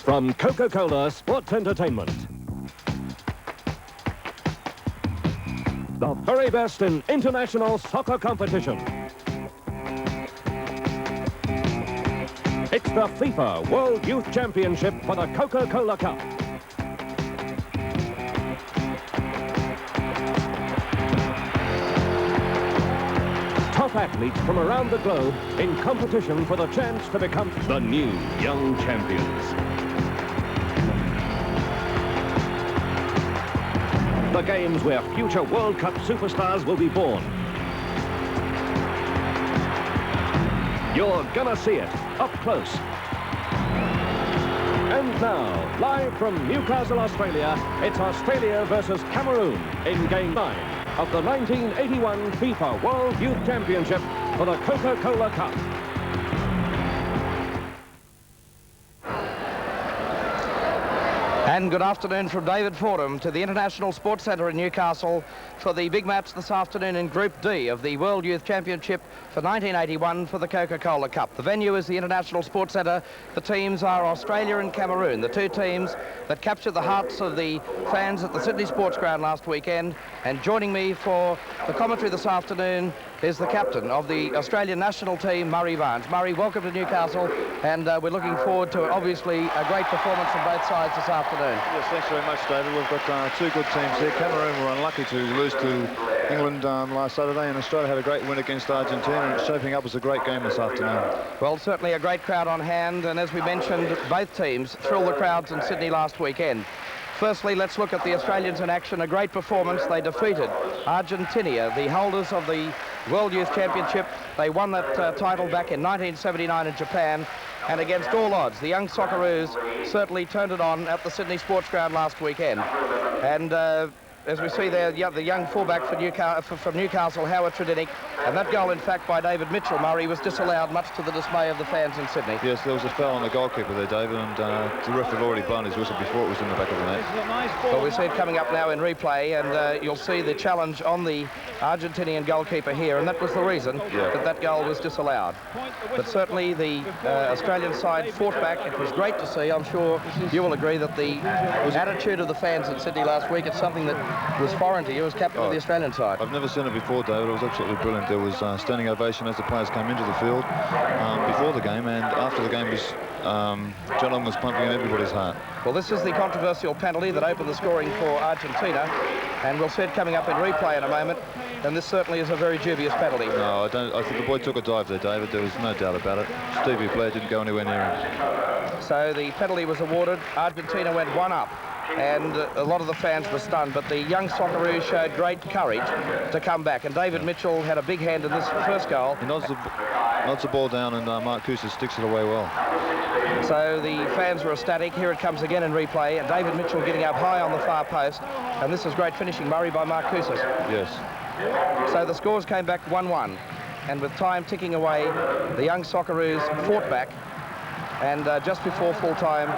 From Coca-Cola Sports Entertainment. The very best in international soccer competition. It's the FIFA World Youth Championship for the Coca-Cola Cup. Top athletes from around the globe in competition for the chance to become the new young champions. The games where future World Cup superstars will be born. You're gonna see it up close. And now, live from Newcastle, Australia, it's Australia versus Cameroon in Game 9 of the 1981 FIFA World Youth Championship for the Coca-Cola Cup. And good afternoon from David Fordham to the International Sports Centre in Newcastle for the big match this afternoon in Group D of the World Youth Championship for 1981 for the Coca-Cola Cup. The venue is the International Sports Centre. The teams are Australia and Cameroon, the two teams that captured the hearts of the fans at the Sydney Sports Ground last weekend. And joining me for the commentary this afternoon is the captain of the Australian national team, Murray Barnes. Murray, welcome to Newcastle, and we're looking forward to obviously a great performance from both sides this afternoon. Yes, thanks very much, David. We've got two good teams here. Cameroon were unlucky to lose to England last Saturday, and Australia had a great win against Argentina, and it's shaping up as a great game this afternoon. Well, certainly a great crowd on hand, and as we mentioned, both teams thrilled the crowds in Sydney last weekend. Firstly, let's look at the Australians in action. A great performance. They defeated Argentina, the holders of the World Youth Championship. They won that title back in 1979 in Japan. And against all odds, the young Socceroos certainly turned it on at the Sydney Sports Ground last weekend. And as we see there, the young fullback from Newcastle, Howard Tredinick, and that goal, in fact, by David Mitchell, Murray, was disallowed, much to the dismay of the fans in Sydney. Yes, there was a foul on the goalkeeper there, David, and the ref had already blown his whistle before it was in the back of the net. Well, we see it coming up now in replay, and you'll see the challenge on the Argentinian goalkeeper here, and that was the reason that goal was disallowed. But certainly the Australian side fought back. It was great to see. I'm sure you will agree that the attitude of the fans in Sydney last week, it's something that was foreign to you as captain of the Australian side. I've never seen it before, David. It was absolutely brilliant. There was standing ovation as the players came into the field before the game, and after the game was John was pumping in everybody's heart. Well, this is the controversial penalty that opened the scoring for Argentina, and we'll see it coming up in replay in a moment, and this certainly is a very dubious penalty. No, I don't. I think the boy took a dive there, David. There was no doubt about it. Stevie Blair didn't go anywhere near him. So the penalty was awarded. Argentina went one up, and a lot of the fans were stunned, but the young Socceroos showed great courage to come back, and David Mitchell had a big hand in this first goal. He nods the ball down, and Mark Koussas sticks it away well. So the fans were ecstatic. Here it comes again in replay, and David Mitchell getting up high on the far post, and this is great finishing, Murray, by Mark Koussas. Yes. So the scores came back 1-1, and with time ticking away, the young Socceroos fought back, and just before full time,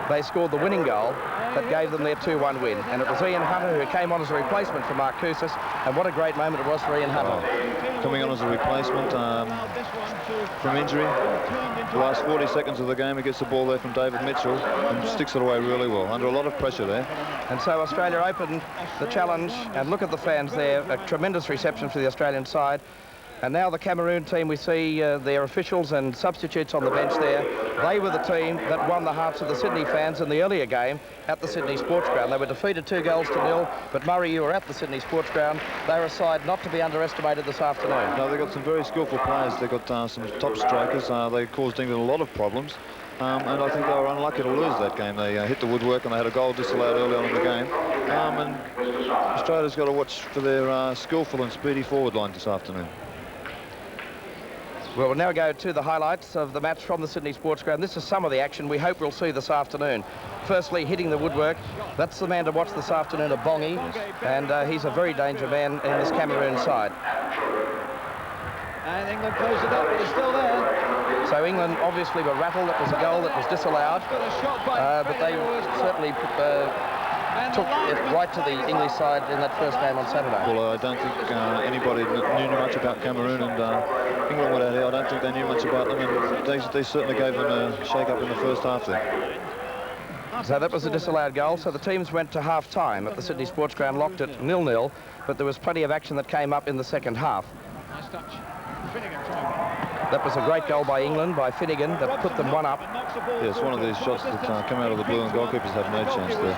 they scored the winning goal that gave them their 2-1 win. And it was Ian Hunter who came on as a replacement for Mark Koussas, and what a great moment it was for Ian Hunter. Coming on as a replacement from injury, the last 40 seconds of the game, he gets the ball there from David Mitchell and sticks it away really well, under a lot of pressure there. And so Australia opened the challenge, and look at the fans there, a tremendous reception for the Australian side. And now the Cameroon team, we see their officials and substitutes on the bench there. They were the team that won the hearts of the Sydney fans in the earlier game at the Sydney Sports Ground. They were defeated 2-0, but Murray, you were at the Sydney Sports Ground. They're a side not to be underestimated this afternoon. No, they've got some very skillful players. They've got some top strikers. They caused England a lot of problems. And I think they were unlucky to lose that game. They hit the woodwork, and they had a goal disallowed early on in the game. And Australia's got to watch for their skillful and speedy forward line this afternoon. We'll now go to the highlights of the match from the Sydney Sports Ground. This is some of the action we hope we'll see this afternoon. Firstly, hitting the woodwork. That's the man to watch this afternoon, a Bongi, and he's a very dangerous man in this Cameroon side. And England closed it up, but it's still there. So England obviously were rattled. It was a goal that was disallowed, but they certainly took it right to the English side in that first game on Saturday. Well, I don't think anybody knew much about Cameroon, and England were out here. I don't think they knew much about them, and they certainly gave them a shake-up in the first half there. So that was a disallowed goal. So the teams went to half-time at the Sydney Sports Ground, locked at 0-0, but there was plenty of action that came up in the second half. Nice touch. Finnegan. That was a great goal by England, by Finnegan, that put them one up. Yes, one of these shots that come out of the blue, and goalkeepers have no chance there.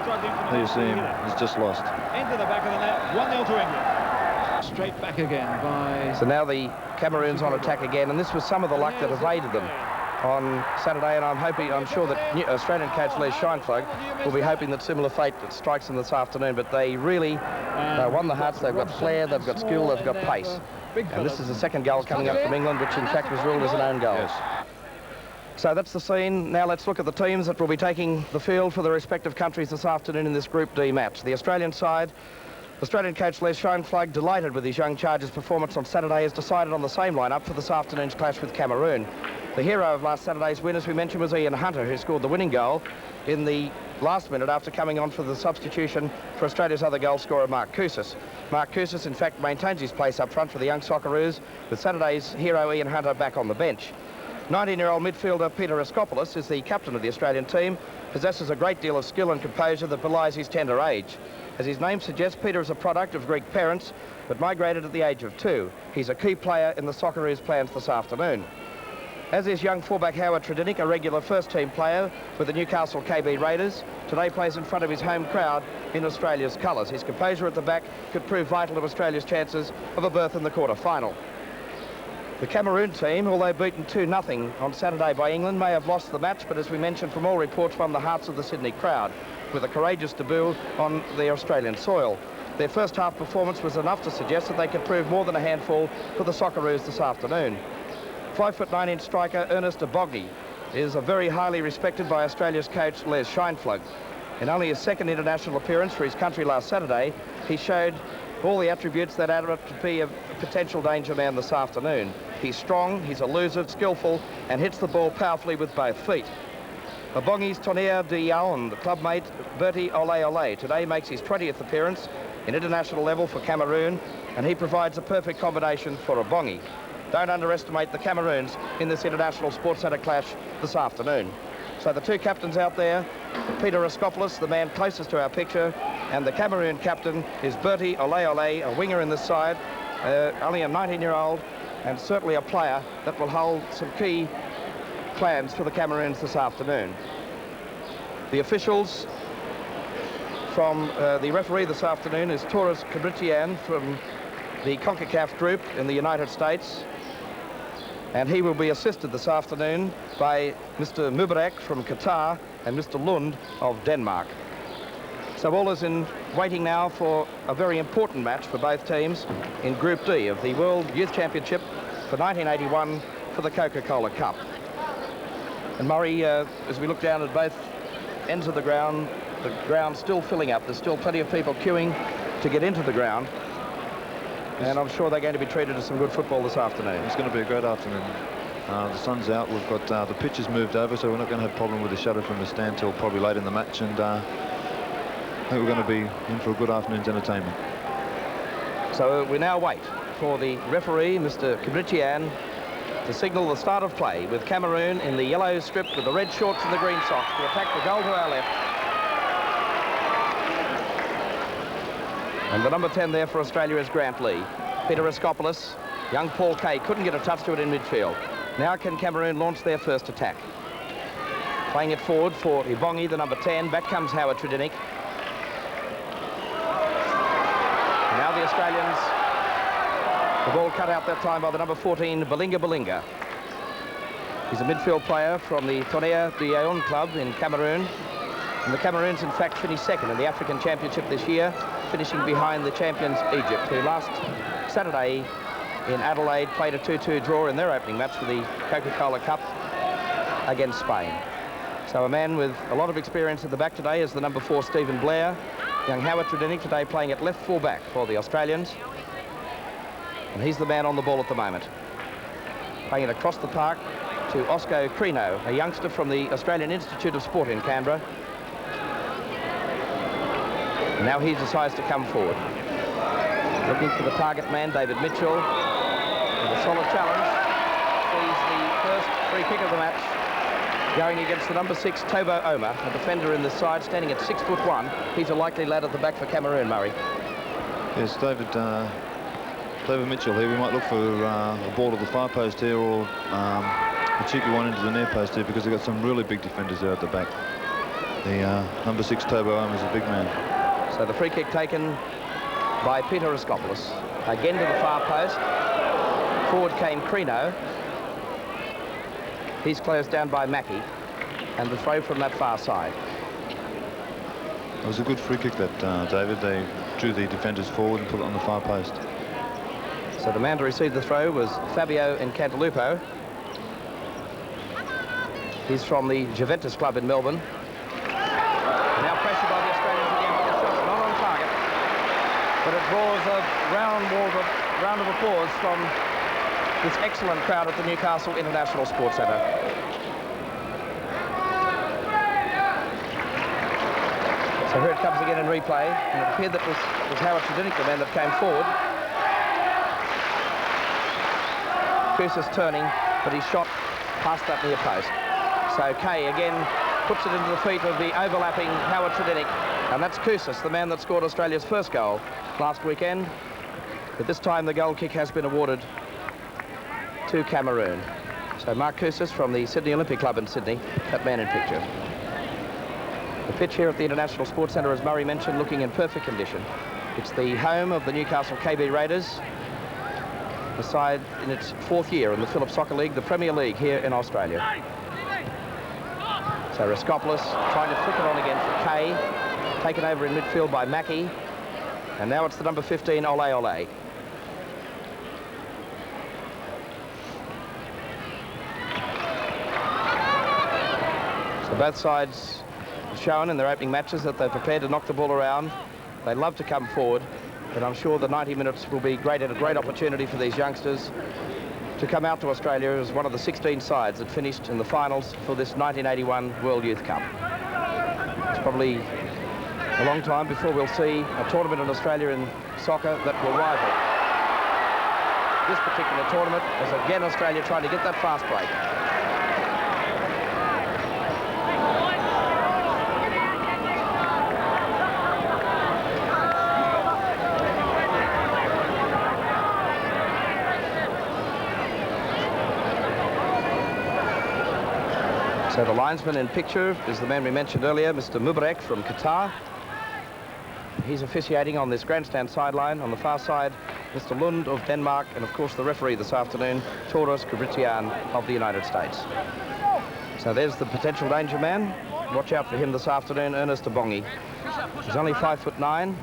There you see him, he's just lost. Into the back of the net, 1-0 to England. Straight back again by... So now the Cameroons on attack again, and this was some of the luck that evaded them on Saturday, and I'm sure that Australian coach Les Scheinflug will be hoping that similar fate strikes them this afternoon, but they really won the hearts. They've got flair, they've got skill, they've got pace. And this is the second goal coming up from England, which in fact was ruled as an own goal. Yes. So that's the scene. Now let's look at the teams that will be taking the field for the respective countries this afternoon in this Group D match. The Australian side, Australian coach Les Scheinflug, delighted with his young charges' performance on Saturday, has decided on the same lineup for this afternoon's clash with Cameroon. The hero of last Saturday's win, as we mentioned, was Ian Hunter, who scored the winning goal in the last minute after coming on for the substitution for Australia's other goal scorer, Mark Koussas. Mark Koussas, in fact, maintains his place up front for the young Socceroos, with Saturday's hero Ian Hunter back on the bench. 19-year-old midfielder Peter Raskopoulos is the captain of the Australian team, possesses a great deal of skill and composure that belies his tender age. As his name suggests, Peter is a product of Greek parents, but migrated at the age of 2. He's a key player in the Socceroos' plans this afternoon. As is young fullback Howard Tredinick, a regular first-team player with the Newcastle KB Raiders, today plays in front of his home crowd in Australia's colours. His composure at the back could prove vital to Australia's chances of a berth in the quarter-final. The Cameroon team, although beaten 2-0 on Saturday by England, may have lost the match, but as we mentioned from all reports, won the hearts of the Sydney crowd with a courageous debut on the Australian soil. Their first half performance was enough to suggest that they could prove more than a handful for the Socceroos this afternoon. 5'9" striker Ernest Abogi is a very highly respected by Australia's coach Les Scheinflug. In only his second international appearance for his country last Saturday, he showed all the attributes that add up to be a potential danger man this afternoon. He's strong, he's elusive, skillful, and hits the ball powerfully with both feet. Abogi's Tonnerre de Ahern, the clubmate Bertie Olle Olle, today makes his 20th appearance in international level for Cameroon, and he provides a perfect combination for Abogi. Don't underestimate the Cameroons in this International Sports Centre clash this afternoon. So the two captains out there, Peter Raskopoulos, the man closest to our picture, and the Cameroon captain is Bertie Olle Olle, a winger in this side, only a 19-year-old, and certainly a player that will hold some key plans for the Cameroons this afternoon. The officials from the referee this afternoon is Toros Kibritjian from the CONCACAF group in the United States, and he will be assisted this afternoon by Mr. Mubarak from Qatar and Mr. Lund of Denmark. So all is in waiting now for a very important match for both teams in Group D of the World Youth Championship for 1981 for the Coca-Cola Cup. And Murray, as we look down at both ends of the ground still filling up. There's still plenty of people queuing to get into the ground. And I'm sure they're going to be treated to some good football this afternoon. It's going to be a great afternoon. The sun's out. We've got the pitches moved over, so we're not going to have a problem with the shutter from the stand till probably late in the match. And I think we're going to be in for a good afternoon's entertainment. So we now wait for the referee, Mr. Kibritjian, to signal the start of play, with Cameroon in the yellow strip with the red shorts and the green socks to attack the goal to our left. And the number 10 there for Australia is Grant Lee. Peter Raskopoulos, young Paul Kay couldn't get a touch to it in midfield. Now can Cameroon launch their first attack? Playing it forward for Ibongi, the number 10. Back comes Howard Tredinick. Now the Australians, the ball cut out that time by the number 14, Balinga. He's a midfield player from the Tonnerre de Ahern club in Cameroon. And the Cameroons, in fact, finished second in the African Championship this year, finishing behind the champions Egypt, who last Saturday in Adelaide played a 2-2 draw in their opening match for the Coca-Cola Cup against Spain. So a man with a lot of experience at the back today is the number 4, Stephen Blair. Young Howard Tredinick today playing at left full-back for the Australians. And he's the man on the ball at the moment. Playing it across the park to Oscar Crino, a youngster from the Australian Institute of Sport in Canberra. Now he decides to come forward. Looking for the target man, David Mitchell. And a solid challenge. Sees the first free kick of the match going against the number 6, Tobo Oma, a defender in the side, standing at 6'1". He's a likely lad at the back for Cameroon, Murray. Yes, David Mitchell here. We might look for a ball to the far post here, or a cheeky one into the near post here, because they've got some really big defenders there at the back. The number 6, Tobo Oma, is a big man. So the free kick taken by Peter Raskopoulos. Again to the far post. Forward came Crino. He's closed down by Mackie. And the throw from that far side. It was a good free kick, that, David. They drew the defenders forward and put it on the far post. So the man to receive the throw was Fabio Incantalupo. He's from the Juventus club in Melbourne. Now pressure by the Australians again, but the shot's not on target. But it draws a round of applause from this excellent crowd at the Newcastle International Sports Centre. So here it comes again in replay, and it appeared that was Howard Tredinick, the man that came forward. Koussas turning, but he shot past that near post. So Kay again puts it into the feet of the overlapping Howard Tredinick, and that's Koussas, the man that scored Australia's first goal last weekend. But this time the goal kick has been awarded to Cameroon. So Mark Koussas from the Sydney Olympic Club in Sydney, that man in picture. The pitch here at the International Sports Centre, as Murray mentioned, looking in perfect condition. It's the home of the Newcastle KB Raiders, the side in its 4th year in the Phillips Soccer League, the Premier League here in Australia. So Raskopoulos trying to flick it on again for Kay, taken over in midfield by Mackie, and now it's the number 15, Olle Olle. So both sides have shown in their opening matches that they're prepared to knock the ball around. They love to come forward, but I'm sure the 90 minutes will be a great opportunity for these youngsters to come out to Australia as one of the 16 sides that finished in the finals for this 1981 World Youth Cup. It's probably a long time before we'll see a tournament in Australia in soccer that will rival this particular tournament, as again Australia trying to get that fast break. So the linesman in picture is the man we mentioned earlier, Mr. Mubarak from Qatar. He's officiating on this grandstand sideline. On the far side, Mr. Lund of Denmark, and of course the referee this afternoon, Toros Kibritjian of the United States. So there's the potential danger man. Watch out for him this afternoon, Ernest Abongi. He's only 5'9",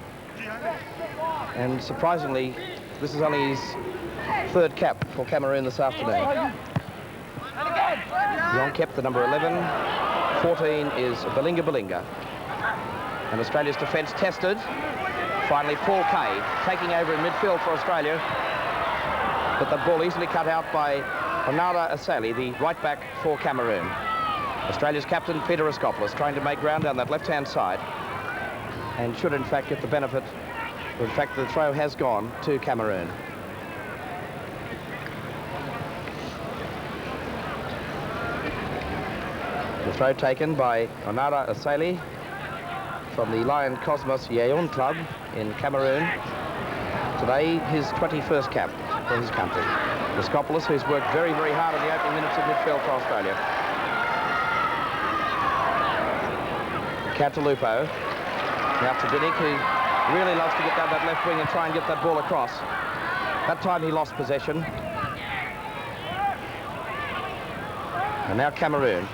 and surprisingly, this is only his 3rd cap for Cameroon this afternoon. Djonkep, the number 11. 14 is Balinga. And Australia's defence tested. Finally, Paul Kay taking over in midfield for Australia. But the ball easily cut out by Onara Asali, the right back for Cameroon. Australia's captain, Peter Raskopoulos, trying to make ground down that left-hand side. And should, in fact, get the benefit. In fact, the throw has gone to Cameroon. The throw taken by Onara Asali from the Lion Cosmos Yeon Club in Cameroon. Today, his 21st cap for his country. Raskopoulos, who's worked very, very hard in the opening minutes of midfield for Australia. Cantalupo. Now to Tredinick, who really loves to get down that left wing and try and get that ball across. That time he lost possession. And now Cameroon.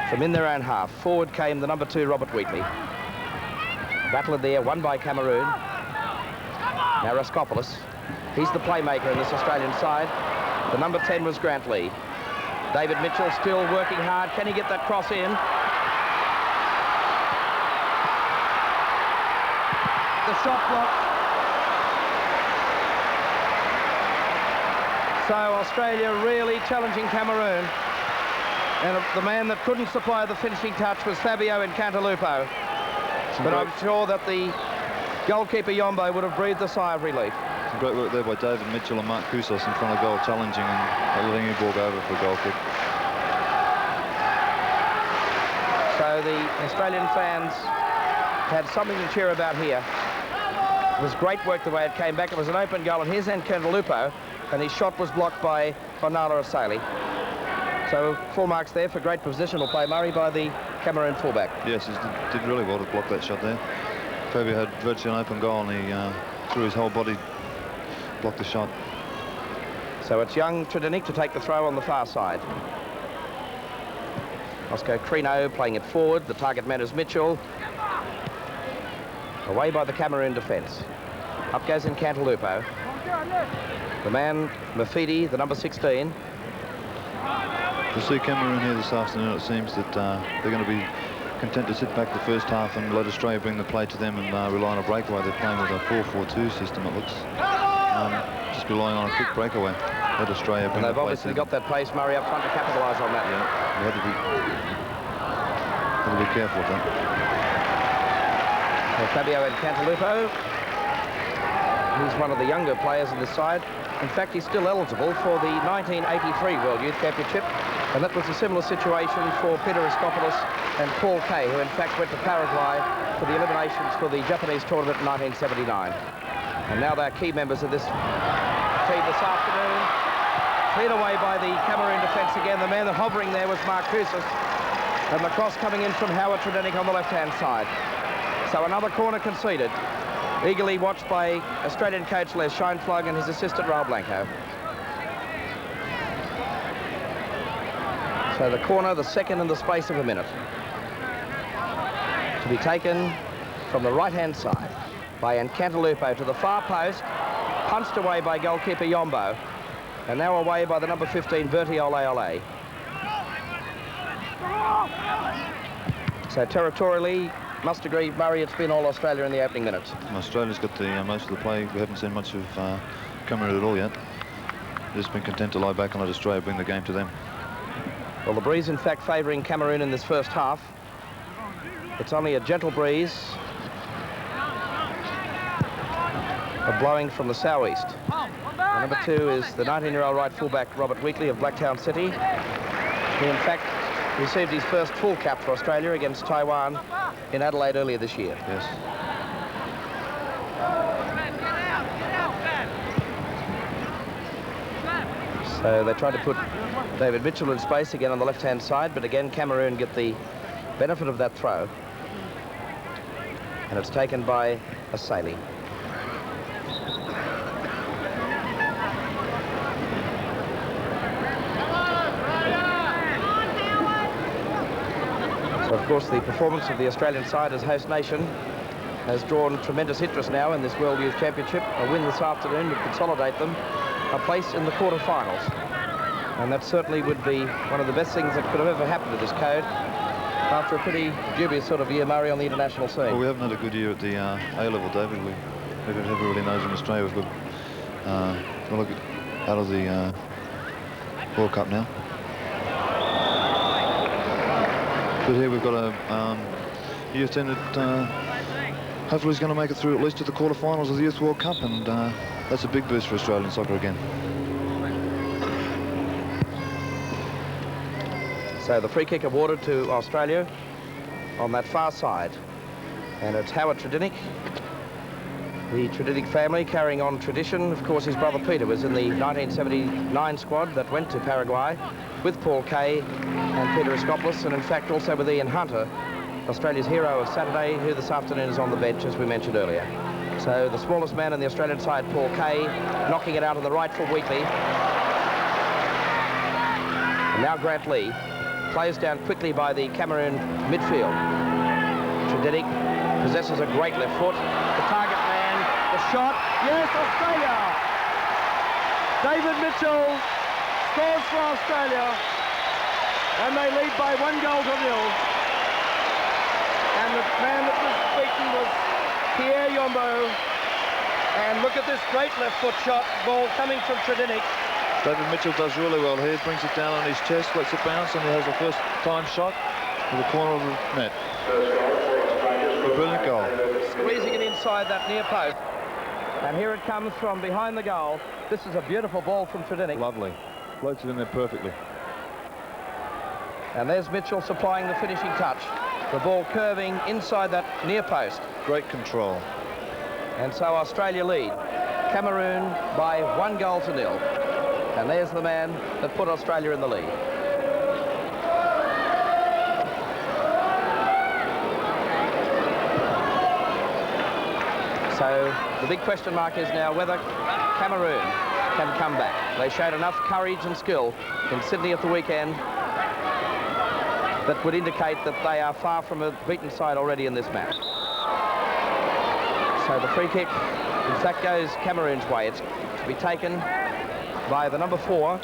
From in their own half, forward came the number 2, Robert Wheatley. Battle there, won by Cameroon. Now Raskopoulos. He's the playmaker in this Australian side. The number 10 was Grant Lee. David Mitchell still working hard. Can he get that cross in? The shot blocked. So Australia really challenging Cameroon. And the man that couldn't supply the finishing touch was Fabio Incantalupo. But I'm sure that the goalkeeper Yombo would have breathed a sigh of relief. Some great work there by David Mitchell and Mark Koussas in front of goal, challenging and letting the ball go over for a goal kick. the Australian fans had something to cheer about here. It was great work the way it came back. It was an open goal, and here's Nkantalupo, and his shot was blocked by Onala Asali. So 4 marks there for great positional play, Murray, by the Cameroon fullback. Yes, he did really well to block that shot there. Fabio had virtually an open goal, and he threw his whole body, blocked the shot. So it's young Tredinic to take the throw on the far side. Oscar Crino playing it forward. The target man is Mitchell. Away by the Cameroon defence. Up goes Nkantalupo. The man, Mafidi, the number 16. To see Cameroon here this afternoon, it seems that they're going to be content to sit back the first half and let Australia bring the play to them and rely on a breakaway. They're playing with a 4-4-2 system, it looks. Just relying on a quick breakaway. Let Australia bring the play. They've obviously got that pace, Murray, up front to capitalise on that. Yeah, you had to be careful with that. Well, Fabio Nkantalupo, he's one of the younger players in this side. In fact, he's still eligible for the 1983 World Youth Championship, and that was a similar situation for Peter Iskopoulos and Paul Kay, who in fact went to Paraguay for the eliminations for the Japanese tournament in 1979. And now they're key members of this team this afternoon. Cleared away by the Cameroon defence again. The man hovering there was Mark Koussas, and the cross coming in from Howard Tredinic on the left-hand side. So another corner conceded, eagerly watched by Australian coach Les Scheinflug and his assistant Raul Blanco. So the corner, the second in the space of a minute, to be taken from the right-hand side by Nkantalupo to the far post, punched away by goalkeeper Yombo, and now away by the number 15 Bertie Olle Olle. So territorially, must agree, Murray, it's been all Australia in the opening minutes. Australia's got the most of the play. We haven't seen much of Cameroon at all yet. They've just been content to lie back and let Australia bring the game to them. Well, the breeze, in fact, favouring Cameroon in this first half. It's only a gentle breeze, blowing from the southeast. Number 2 is the 19-year-old right fullback Robert Weekley of Blacktown City. He, in fact, received his first full cap for Australia against Taiwan in Adelaide earlier this year. Yes. So they tried to put David Mitchell in space again on the left-hand side, but again Cameroon get the benefit of that throw. And it's taken by Asali. So, of course, the performance of the Australian side as host nation has drawn tremendous interest now in this World Youth Championship. A win this afternoon would consolidate them a place in the quarterfinals. And that certainly would be one of the best things that could have ever happened to this code after a pretty dubious sort of year, Murray, on the international scene. Well, we haven't had a good year at the A-level, David. Everybody really knows in Australia we've got well, out of the World Cup now. But here we've got a youth team that hopefully is going to make it through at least to the quarterfinals of the Youth World Cup, and that's a big boost for Australian soccer again. So the free kick awarded to Australia on that far side, and it's Howard Tredinic, the Tredinic family carrying on tradition. Of course, his brother Peter was in the 1979 squad that went to Paraguay with Paul Kay and Peter Iskopoulos, and in fact also with Ian Hunter, Australia's hero of Saturday, who this afternoon is on the bench, as we mentioned earlier. So the smallest man on the Australian side, Paul Kay, knocking it out on the right for Weekley. And now Grant Lee plays down quickly by the Cameroon midfield. Tredinic possesses a great left foot. The target man, the shot. Yes, Australia! David Mitchell scores for Australia, and they lead by 1-0. And the man that was beaten was Pierre Yombo. And look at this great left foot shot, ball coming from Tredinic. David Mitchell does really well here, brings it down on his chest, lets it bounce, and he has a first-time shot to the corner of the net. A brilliant goal. Squeezing it inside that near post. And here it comes from behind the goal. This is a beautiful ball from Tredinic. Lovely. Floats it in there perfectly. And there's Mitchell supplying the finishing touch. The ball curving inside that near post. Great control. And so Australia lead Cameroon by 1-0. And there's the man that put Australia in the lead. So the big question mark is now whether Cameroon can come back. They showed enough courage and skill in Sydney at the weekend that would indicate that they are far from a beaten side already in this match. So the free kick, in fact, goes Cameroon's way. It's to be taken by the number 4,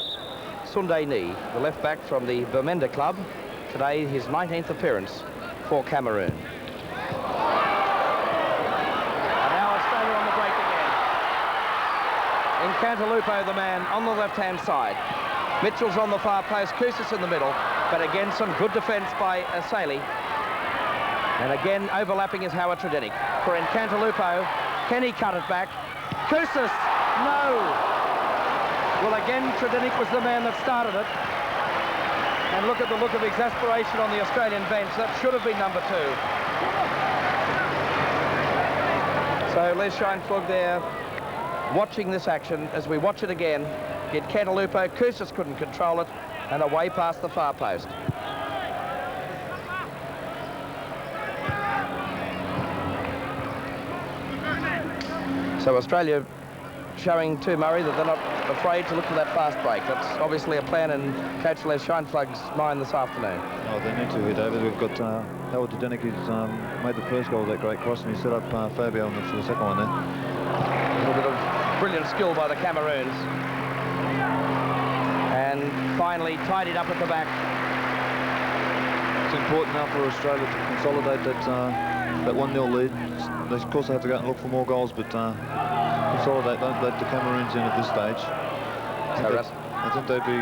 Sunday Ni, the left back from the Bamenda club. Today, his 19th appearance for Cameroon. And now Australia on the break again. In Cantalupo, the man on the left-hand side. Mitchell's on the far post, Koussas in the middle, but again, some good defence by Asali. And again, overlapping is Howard Tredenick. For in Cantalupo, can he cut it back? Koussas, no! Well, again, Tredenick was the man that started it. And look at the look of exasperation on the Australian bench. That should have been number 2. So Les Scheinflug there, watching this action. As we watch it again, get Cantalupo, Koussas couldn't control it, and away past the far post. So Australia showing to Murray that they're not afraid to look for that fast break. That's obviously a plan in Coach Les Scheinflug's mind this afternoon. Oh, they need to here, David. We've got Howard Tredenick, who's made the first goal of that great cross, and he set up Fabio for the second one there. A little bit of brilliant skill by the Cameroons. And finally tidied up at the back. It's important now for Australia to consolidate that 1-0 lead. Of course, they have to go out and look for more goals, but consolidate. Don't let the Cameroons in at this stage. I think they'd be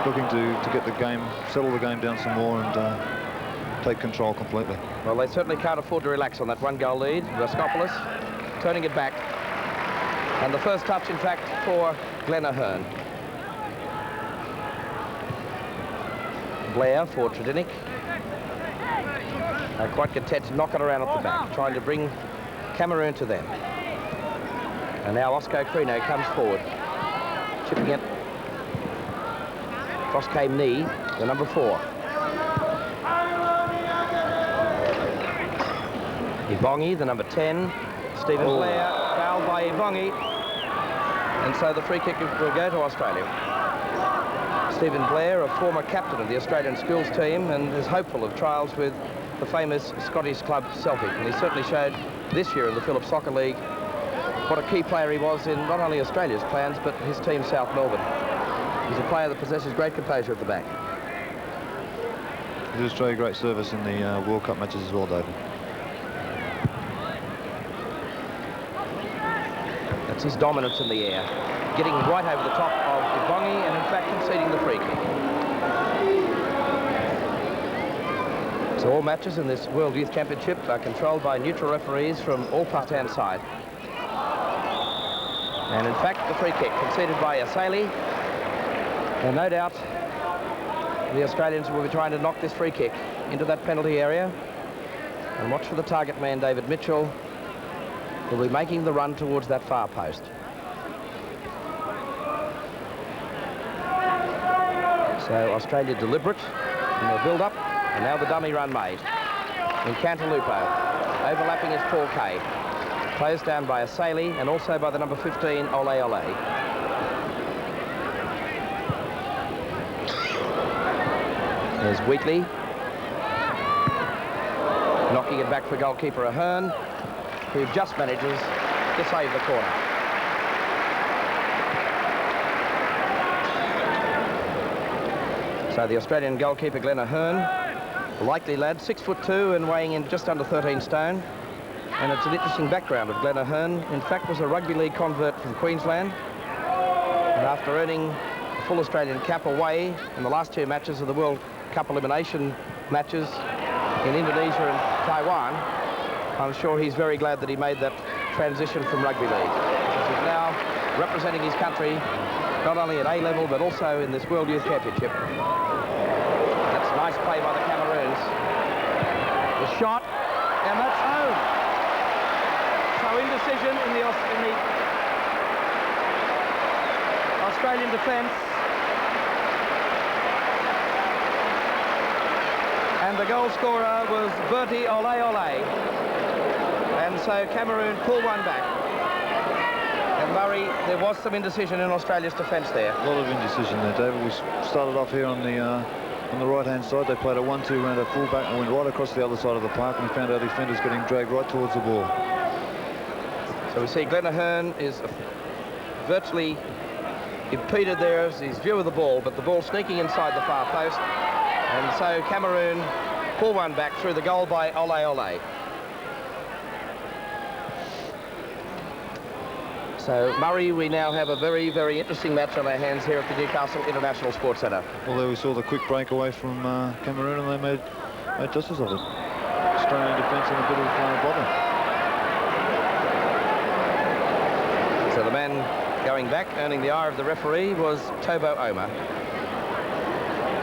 looking to get the game, settle the game down some more, and take control completely. Well, they certainly can't afford to relax on that 1-goal lead. Raskopoulos turning it back. And the first touch, in fact, for Glenn Ahern. Blair for Tredenick. They're quite content to knock it around at the back, trying to bring Cameroon to them. And now Oscar Crino comes forward, chipping it. Cross came Ni, the number 4. Ibongi, the number 10. Stephen Blair, fouled by Ibongi. And so the free kick will go to Australia. Stephen Blair, a former captain of the Australian schools team, and is hopeful of trials with the famous Scottish club Celtic. And he certainly showed this year in the Phillips Soccer League what a key player he was in not only Australia's plans, but his team, South Melbourne. He's a player that possesses great composure at the back. He did Australia great service in the World Cup matches as well, David. That's his dominance in the air, getting right over the top of Ibongi and in fact conceding the free kick. So all matches in this World Youth Championship are controlled by neutral referees from all part-hand side. And in fact, the free kick conceded by Asali. And no doubt the Australians will be trying to knock this free kick into that penalty area. And watch for the target man, David Mitchell, will be making the run towards that far post. So Australia deliberate in their build-up, and now the dummy run made. In Cantalupo, overlapping is Paul Kay. Closed down by Asali and also by the number 15, Olle Olle. There's Wheatley. Knocking it back for goalkeeper Ahern, who just manages to save the corner. So the Australian goalkeeper Glenn Ahern, a likely lad, 6'2" and weighing in just under 13 stone. And it's an interesting background of Glenn Ahern. In fact, was a rugby league convert from Queensland. And after earning a full Australian cap away in the last 2 matches of the World Cup elimination matches in Indonesia and Taiwan, I'm sure he's very glad that he made that transition from rugby league. He's now representing his country, not only at A level, but also in this World Youth Championship. That's nice play by the Cameroons. shot, and that's home. So indecision in the Australian defence. And the goal scorer was Olle Olle. And so Cameroon pull one back. And Murray, there was some indecision in Australia's defence there. A lot of indecision there, David. We started off here on the right-hand side. They played a 1-2 round at full-back and went right across the other side of the park, and we found our defenders getting dragged right towards the ball. So we see Glenn Ahern is virtually impeded there as his view of the ball, but the ball sneaking inside the far post. And so Cameroon pull one back through the goal by Olle Olle. So, Murray, we now have a very, very interesting match on our hands here at the Newcastle International Sports Centre. Well, there we saw the quick breakaway from Cameroon, and they made justice of it. Australian defence in a bit of bother. So the man going back, earning the eye of the referee, was Tobo Oma,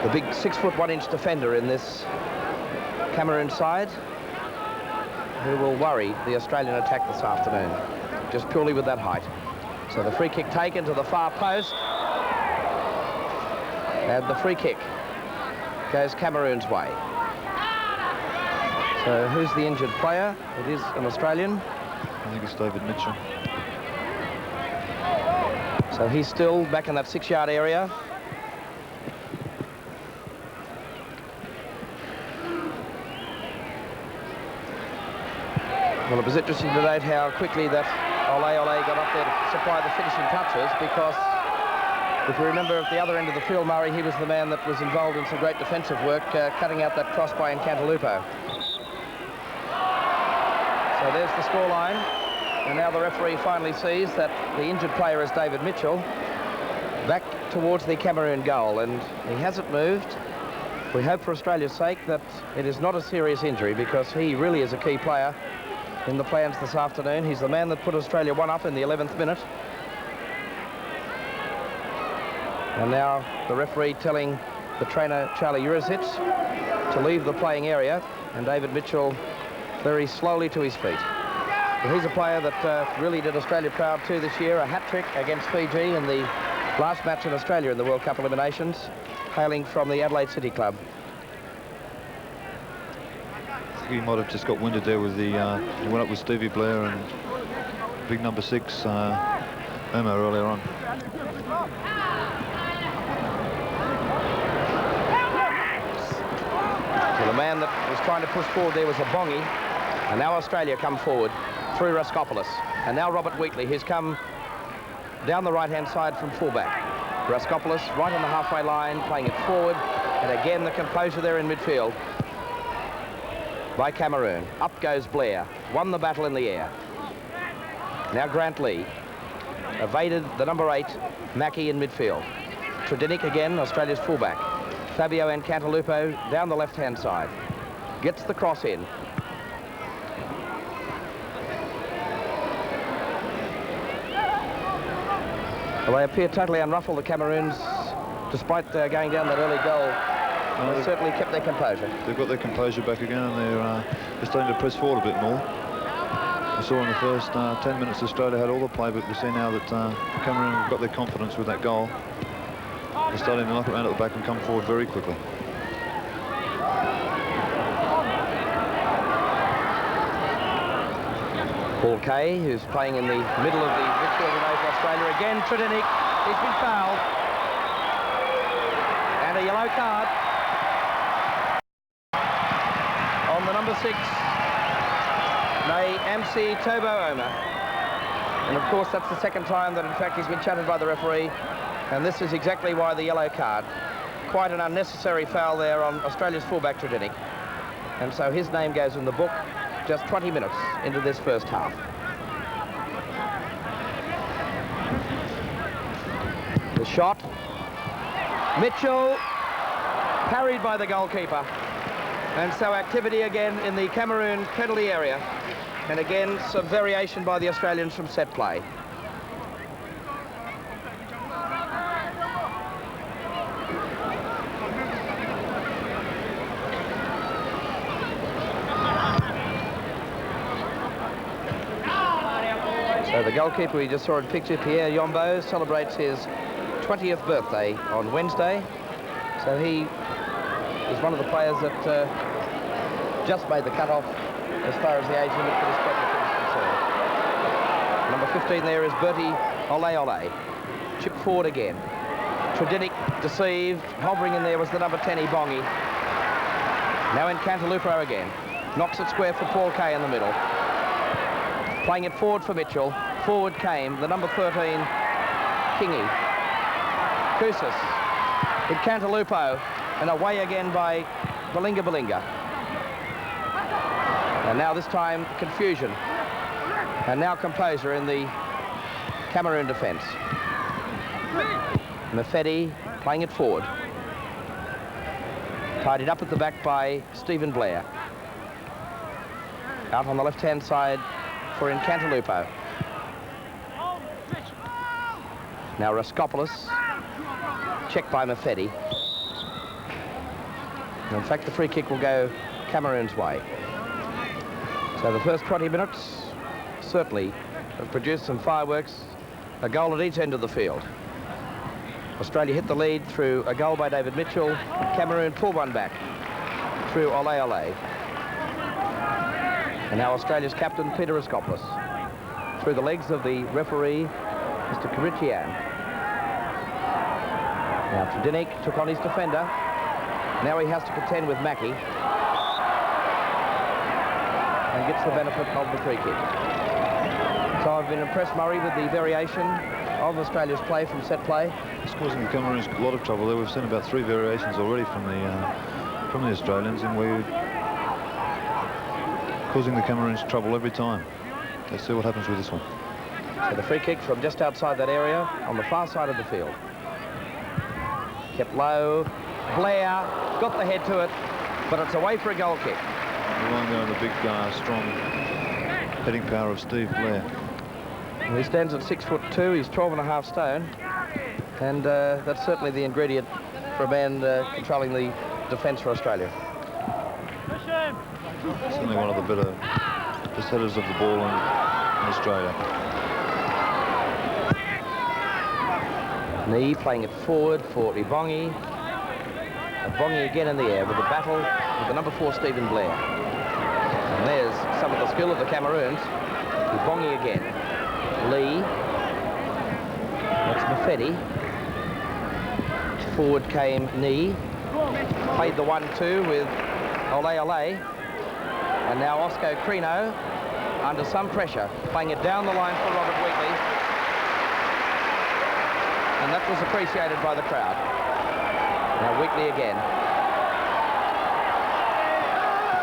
the big 6'1" defender in this Cameroon side, who will worry the Australian attack this afternoon, just purely with that height. So the free kick taken to the far post, and the free kick goes Cameroon's way. So who's the injured player? It is an Australian. I think it's David Mitchell. So he's still back in that 6-yard area. Well, it was interesting to note how quickly that Olle Olle got up there to supply the finishing touches, because if you remember at the other end of the field, Murray, he was the man that was involved in some great defensive work, cutting out that cross by Cantalupo. So there's the scoreline, and now the referee finally sees that the injured player is David Mitchell, back towards the Cameroon goal, and he hasn't moved. We hope for Australia's sake that it is not a serious injury, because he really is a key player in the plans this afternoon. He's the man that put Australia 1-up in the 11th minute. And now the referee telling the trainer, Charlie Jurisic, to leave the playing area, and David Mitchell very slowly to his feet. But he's a player that really did Australia proud too this year, a hat-trick against Fiji in the last match in Australia in the World Cup eliminations, hailing from the Adelaide City Club. I think he might have just got winded there with the, he went up with Stevie Blair and big number 6, Oma, earlier on. So the man that was trying to push forward there was a Bongi, and now Australia come forward through Raskopoulos, and now Robert Wheatley, who's come down the right-hand side from fullback. Raskopoulos right on the halfway line, playing it forward, and again the composure there in midfield by Cameroon. Up goes Blair, won the battle in the air. Now Grant Lee evaded the number 8, Mackie, in midfield. Tredinic again, Australia's fullback. Fabio and Cantalupo down the left-hand side. Gets the cross in. Well, they appear totally unruffled, the Cameroons, despite going down that early goal. They certainly kept their composure. They've got their composure back again, and they're starting to press forward a bit more. We saw in the first 10 minutes Australia had all the play, but we see now that Cameroon have got their confidence with that goal. They're starting to knock it around at the back and come forward very quickly. Paul Kay, who's playing in the middle of the midfield today for Australia. Again, Tredinic, he's been fouled. And a yellow card on the number 6, Nay MC Tobo Oma. And of course, that's the second time that in fact he's been chatted by the referee. And this is exactly why the yellow card. Quite an unnecessary foul there on Australia's fullback Tredinic. And so his name goes in the book just 20 minutes into this first half. The shot. Mitchell parried by the goalkeeper. And so activity again in the Cameroon penalty area. And again, some variation by the Australians from set play. So the goalkeeper we just saw in picture, Pierre Yombo, celebrates his 20th birthday on Wednesday. So he is one of the players that just made the cut-off as far as the age limit for this project is concerned. Number 15 there is Bertie Olle Olle. Chip forward again. Tradinic deceived. Hovering in there was the number 10, Bongi. Now in Cantalupo again. Knocks it square for Paul Kay in the middle. Playing it forward for Mitchell. Forward came the number 13, Kingy. Koussas in Cantalupo. And away again by Balinga. And now this time confusion. And now composure in the Cameroon defence. Mafedi playing it forward. Tidied up at the back by Stephen Blair. Out on the left-hand side for Cantalupo. Now Raskopoulos. Checked by Mafedi. In fact, the free kick will go Cameroon's way. So the first 20 minutes certainly have produced some fireworks, a goal at each end of the field. Australia hit the lead through a goal by David Mitchell. Cameroon pulled one back through Olle Olle. And now Australia's captain, Peter Raskopoulos, through the legs of the referee, Mr. Kibritjian. Now Tradinic took on his defender. Now he has to contend with Mackie and gets the benefit of the free kick. So I've been impressed, Murray, with the variation of Australia's play from set play. It's causing the Cameroons a lot of trouble there. We've seen about 3 variations already from the Australians, and we're causing the Cameroons trouble every time. Let's see what happens with this one. So the free kick from just outside that area on the far side of the field. Kept low. Blair got the head to it, but it's away for a goal kick. Relying there on the big, strong heading power of Steve Blair. Well, he stands at 6'2". He's 12.5 stone, and that's certainly the ingredient for a man controlling the defence for Australia. Certainly one of the better headers of the ball in Australia. Knee playing it forward for Ibongi. Ibongi again in the air with the battle with the number 4, Stephen Blair. And there's some of the skill of the Cameroons. Ibongi again. Lee. That's Mafedi. Forward came Knee. Played the 1-2 with Olle Olle. And now Oscar Crino under some pressure, playing it down the line for Robert Wheatley. And that was appreciated by the crowd. Now Wheatley again.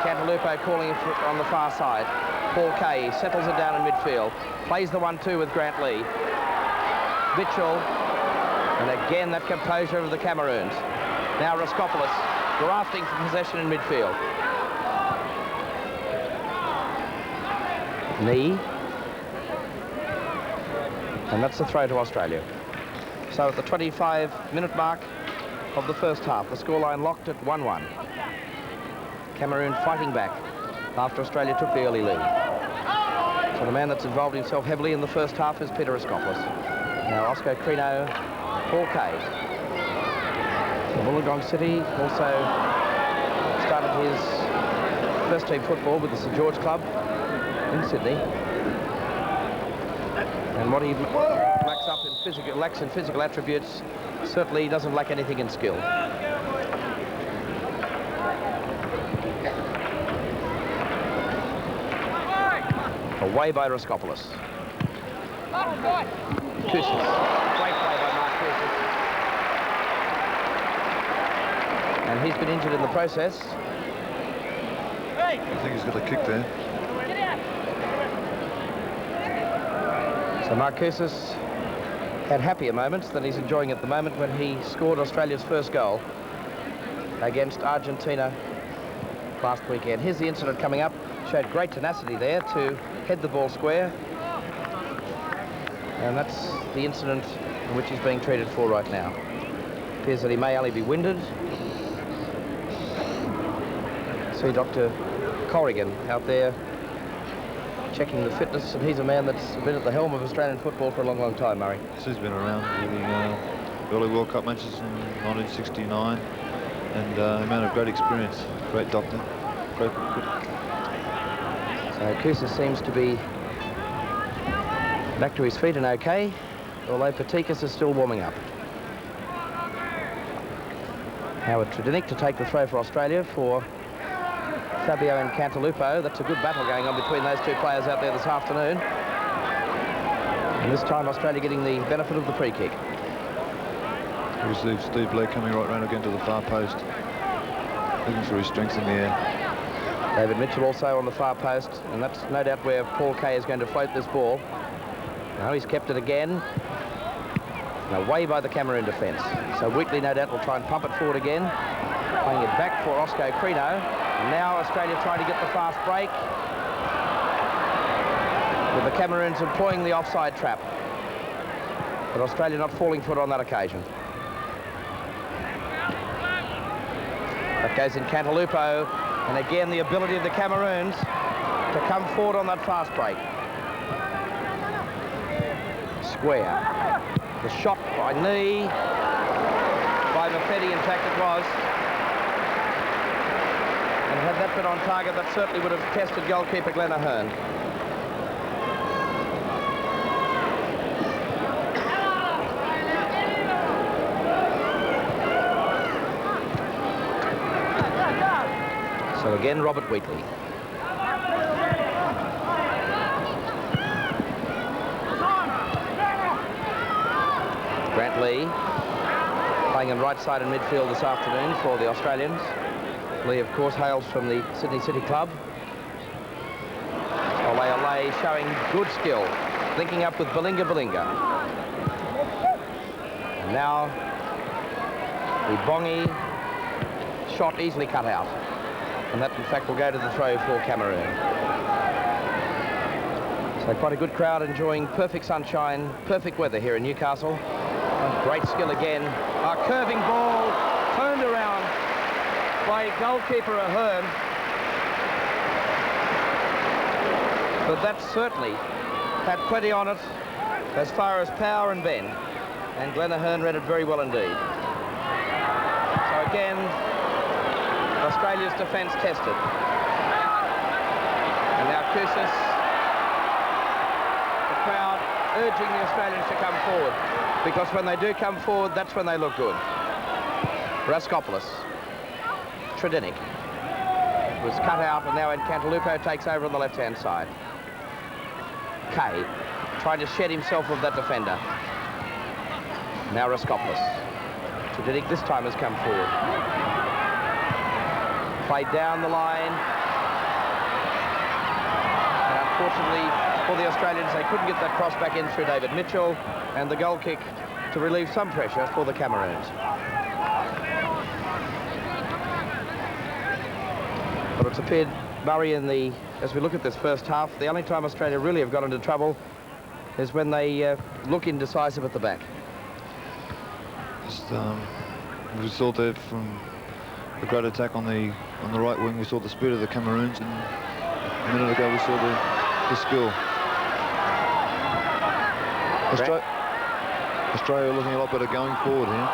Cantalupo calling it on the far side. Paul Kay settles it down in midfield. Plays the 1-2 with Grant Lee. Mitchell. And again that composure of the Cameroons. Now Raskopoulos grafting for possession in midfield. Knee. And that's the throw to Australia. So at the 25-minute mark of the first half, the scoreline locked at 1-1. Cameroon fighting back after Australia took the early lead. So the man that's involved himself heavily in the first half is Peter Raskopoulos. Now Oscar Crino, Paul Kay. The Wollongong City also started his first team football with the St George Club in Sydney. And what he lacks in physical attributes, certainly doesn't lack anything in skill. Away by Raskopoulos. Koussas. Great play by Mark Koussas. And he's been injured in the process. I think he's got a kick there. So Mark Koussas had happier moments than he's enjoying at the moment when he scored Australia's first goal against Argentina last weekend. Here's the incident coming up. Showed great tenacity there to head the ball square. And that's the incident in which he's being treated for right now. Appears that he may only be winded. See Dr. Corrigan out there checking the fitness, and he's a man that's been at the helm of Australian football for a long, long time, Murray. He's been around winning early World Cup matches in 1969, and a man of great experience, great doctor, great critic. So Koussas seems to be back to his feet and okay, although Patikas is still warming up. Howard Tredinick to take the throw for Australia for Fabio and Cantalupo. That's a good battle going on between those two players out there this afternoon. And this time Australia getting the benefit of the free kick. We see Steve Blair coming right round again to the far post, looking for his strength in the air. David Mitchell also on the far post, and that's no doubt where Paul Kay is going to float this ball. Now he's kept it again. And away by the Cameroon defence. So Wheatley no doubt will try and pump it forward again. Playing it back for Oscar Crino. And now Australia trying to get the fast break. With the Cameroons employing the offside trap. But Australia not falling for it on that occasion. That goes in Cantalupo. And again the ability of the Cameroons to come forward on that fast break. Square. The shot by knee, by Mafedi, in fact it was. And had that been on target, that certainly would have tested goalkeeper Glenn Ahern. So again, Robert Wheatley. Grant Lee playing in right side in midfield this afternoon for the Australians. Lee, of course, hails from the Sydney City Club. Olle Olle showing good skill, linking up with Balinga. And now the Bongi shot easily cut out. And that, in fact, will go to the throw for Cameroon. So quite a good crowd enjoying perfect sunshine, perfect weather here in Newcastle. And great skill again. A curving ball turned around by goalkeeper Ahern. But that certainly had plenty on it as far as power and bend. And Glenn Ahern read it very well indeed. So again, Australia's defence tested. And now Koussas, the crowd urging the Australians to come forward, because when they do come forward, that's when they look good. Raskopoulos, Tredinick was cut out, and now Cantalupo takes over on the left-hand side. Kay trying to shed himself of that defender. Now Raskopoulos. Tredinick this time has come forward. Played down the line. And unfortunately for the Australians, they couldn't get that cross back in through David Mitchell, and the goal kick to relieve some pressure for the Cameroons. But it's appeared, Murray, as we look at this first half, the only time Australia really have got into trouble is when they look indecisive at the back. Just, we saw there from the great attack on the right wing, we saw the speed of the Cameroons, and a minute ago we saw the skill. Australia looking a lot better going forward here.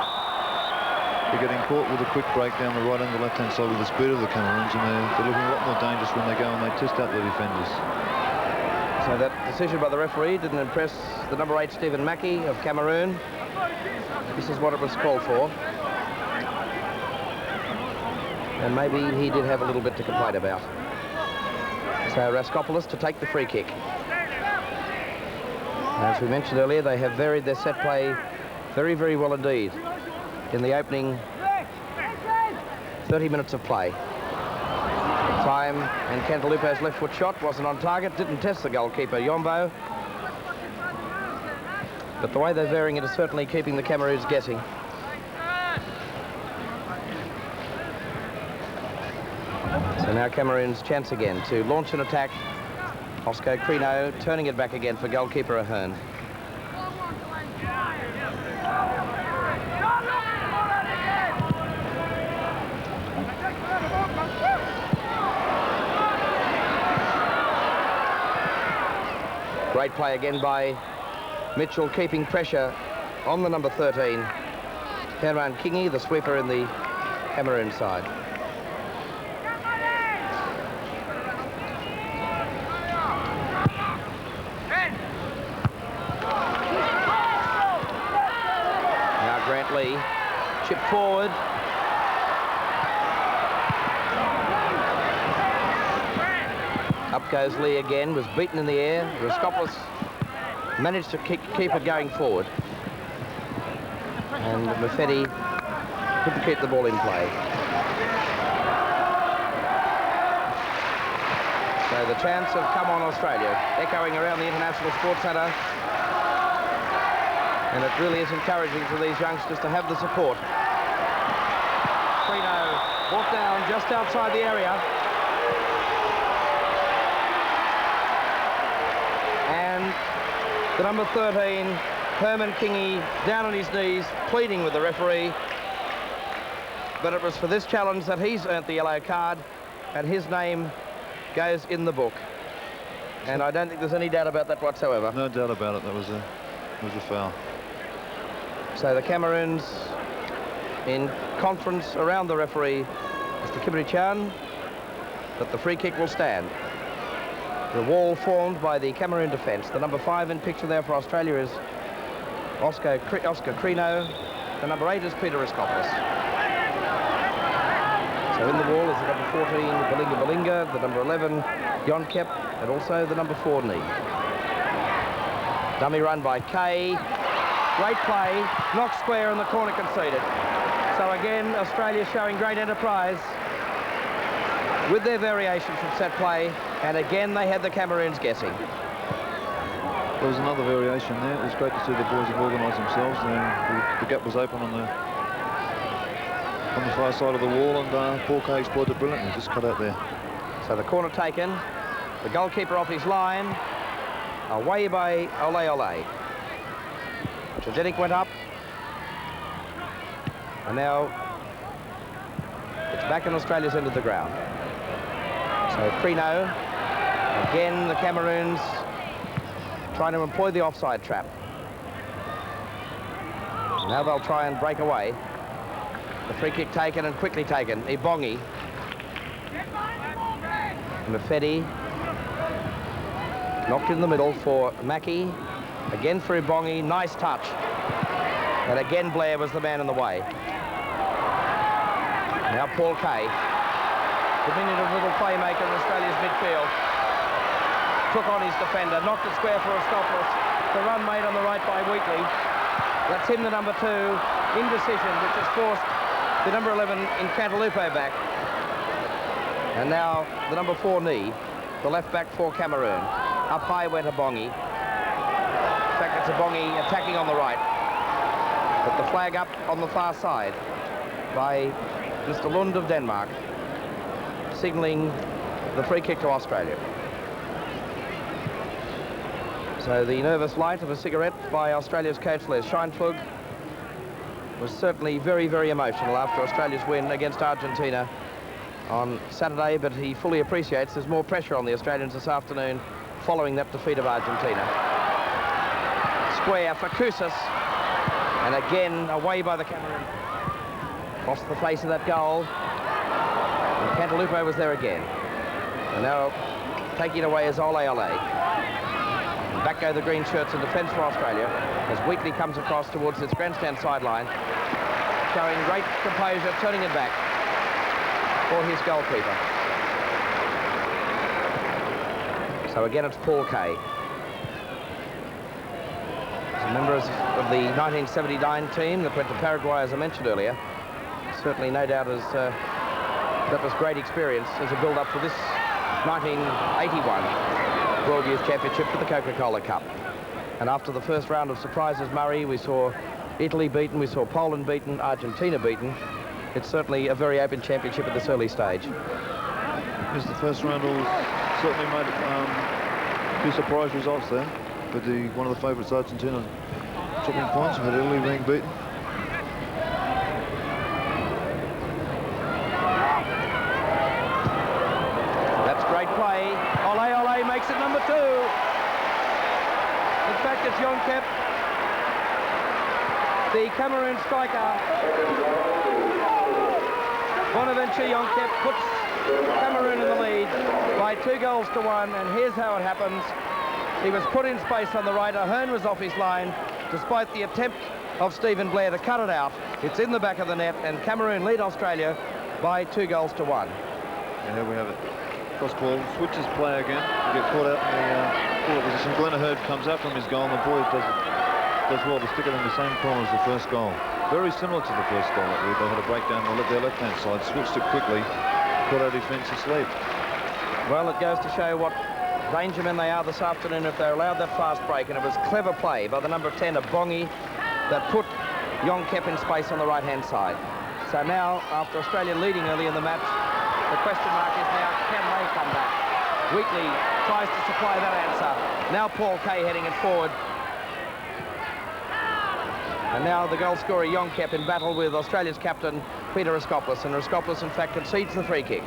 They're getting caught with a quick break down the right and the left-hand side with the speed of the Cameroons, and they're looking a lot more dangerous when they go and they test out the defenders. So that decision by the referee didn't impress the number 8, Stephen Mackey of Cameroon. This is what it was called for. And maybe he did have a little bit to complain about. So Raskopoulos to take the free kick. As we mentioned earlier, they have varied their set play very, very well indeed in the opening 30 minutes of play. Time, and Cantalupo's left foot shot wasn't on target, didn't test the goalkeeper, Yombo. But the way they're varying it is certainly keeping the Cameroons guessing. So now Cameroon's chance again to launch an attack. Oscar Crino turning it back again for goalkeeper Ahern. Great play again by Mitchell, keeping pressure on the number 13. Ahern Kingi, the sweeper in the Cameroon side. Now Grant Lee, chip forward. Up goes Lee again, was beaten in the air. Raskopoulos managed to keep it going forward. And Mafedi couldn't keep the ball in play. So the chants have come on Australia, echoing around the International Sports Centre. And it really is encouraging to these youngsters to have the support. Crino brought down just outside the area. And the number 13, Herman Kingi, down on his knees, pleading with the referee. But it was for this challenge that he's earned the yellow card, and his name goes in the book. And I don't think there's any doubt about that whatsoever. No doubt about it. That was a foul. So the Cameroons in conference around the referee, Mr. Kibritjian, but the free kick will stand. The wall formed by the Cameroon defence. The number 5 in picture there for Australia is Oscar Crino. The number 8 is Peter Raskopoulos. So in the wall is the number 14, Balinga, the number 11, Djonkep, and also the number 4, Knee. Dummy run by Kay. Great play, knocked square and the corner conceded. So again, Australia showing great enterprise with their variation from set play, and again they had the Cameroons guessing. There was another variation there. It was great to see the boys have organised themselves. The gap was open on the far side of the wall, and Paul Kay exploited it brilliantly, just cut out there. So the corner taken, the goalkeeper off his line, away by Olle Olle. Tragedic went up, and now it's back in Australia's end of the ground. So Crino, again the Cameroons trying to employ the offside trap. Now they'll try and break away. The free kick taken and quickly taken. Ibongi. Mafedi. Knocked in the middle for Mackie. Again for Ibongi. Nice touch. And again Blair was the man in the way. Now Paul Kay. Diminutive little playmaker in Australia's midfield. Took on his defender. Knocked it square for Raskopoulos. The run made on the right by Wheatley. That's him, the number 2. Indecision, which has forced the number 11 in Cantalupe back. And now the number 4, Knee, the left back for Cameroon. Up high went Ibongi. In fact, it's Ibongi attacking on the right. But the flag up on the far side by Mr. Lund of Denmark, signalling the free kick to Australia. So the nervous light of a cigarette by Australia's coach Les Scheinflug was certainly very, very emotional after Australia's win against Argentina on Saturday, but he fully appreciates there's more pressure on the Australians this afternoon following that defeat of Argentina. Square for Koussas, and again away by the Cameroon. Lost the face of that goal. And Cantalupe was there again. And now taking it away is Olle Olle. Back go the green shirts in defence for Australia as Wheatley comes across towards its grandstand sideline, showing great composure, turning it back for his goalkeeper. So again it's Paul Kay. As a member of the 1979 team that went to Paraguay, as I mentioned earlier, certainly no doubt that was great experience as a build-up for this 1981 World Youth Championship for the Coca-Cola Cup. And after the first round of surprises, Murray, we saw Italy beaten, we saw Poland beaten, Argentina beaten. It's certainly a very open championship at this early stage. Yes, the first round certainly made a few surprise results there. But one of the favourites, Argentina, dropping points, with Italy being beaten. That's great play. Olle Olle makes it number 2. fact, it's Djonkep, the Cameroon striker. Bonaventure Djonkep puts Cameroon in the lead by 2-1, and here's how it happens. He was put in space on the right. Ahern was off his line, despite the attempt of Stephen Blair to cut it out. It's in the back of the net, and Cameroon lead Australia by 2-1. And here we have it. Cross ball, switches play again. You get caught out in the forward position. Glenn Ahern comes out from his goal, and the boys does well to stick it in the same corner as the first goal. Very similar to the first goal. They had a breakdown on their left-hand side, switched it quickly, put our defence asleep. Well, it goes to show what danger men they are this afternoon if they allowed that fast break, and it was clever play by the number 10 of Bongi that put Djonkep in space on the right-hand side. So now, after Australia leading early in the match, the question mark is now, can they come back? Wheatley tries to supply that answer. Now Paul Kay heading it forward. And now the goal scorer Djonkep in battle with Australia's captain Peter Raskopoulos, and Raskopoulos in fact concedes the free kick.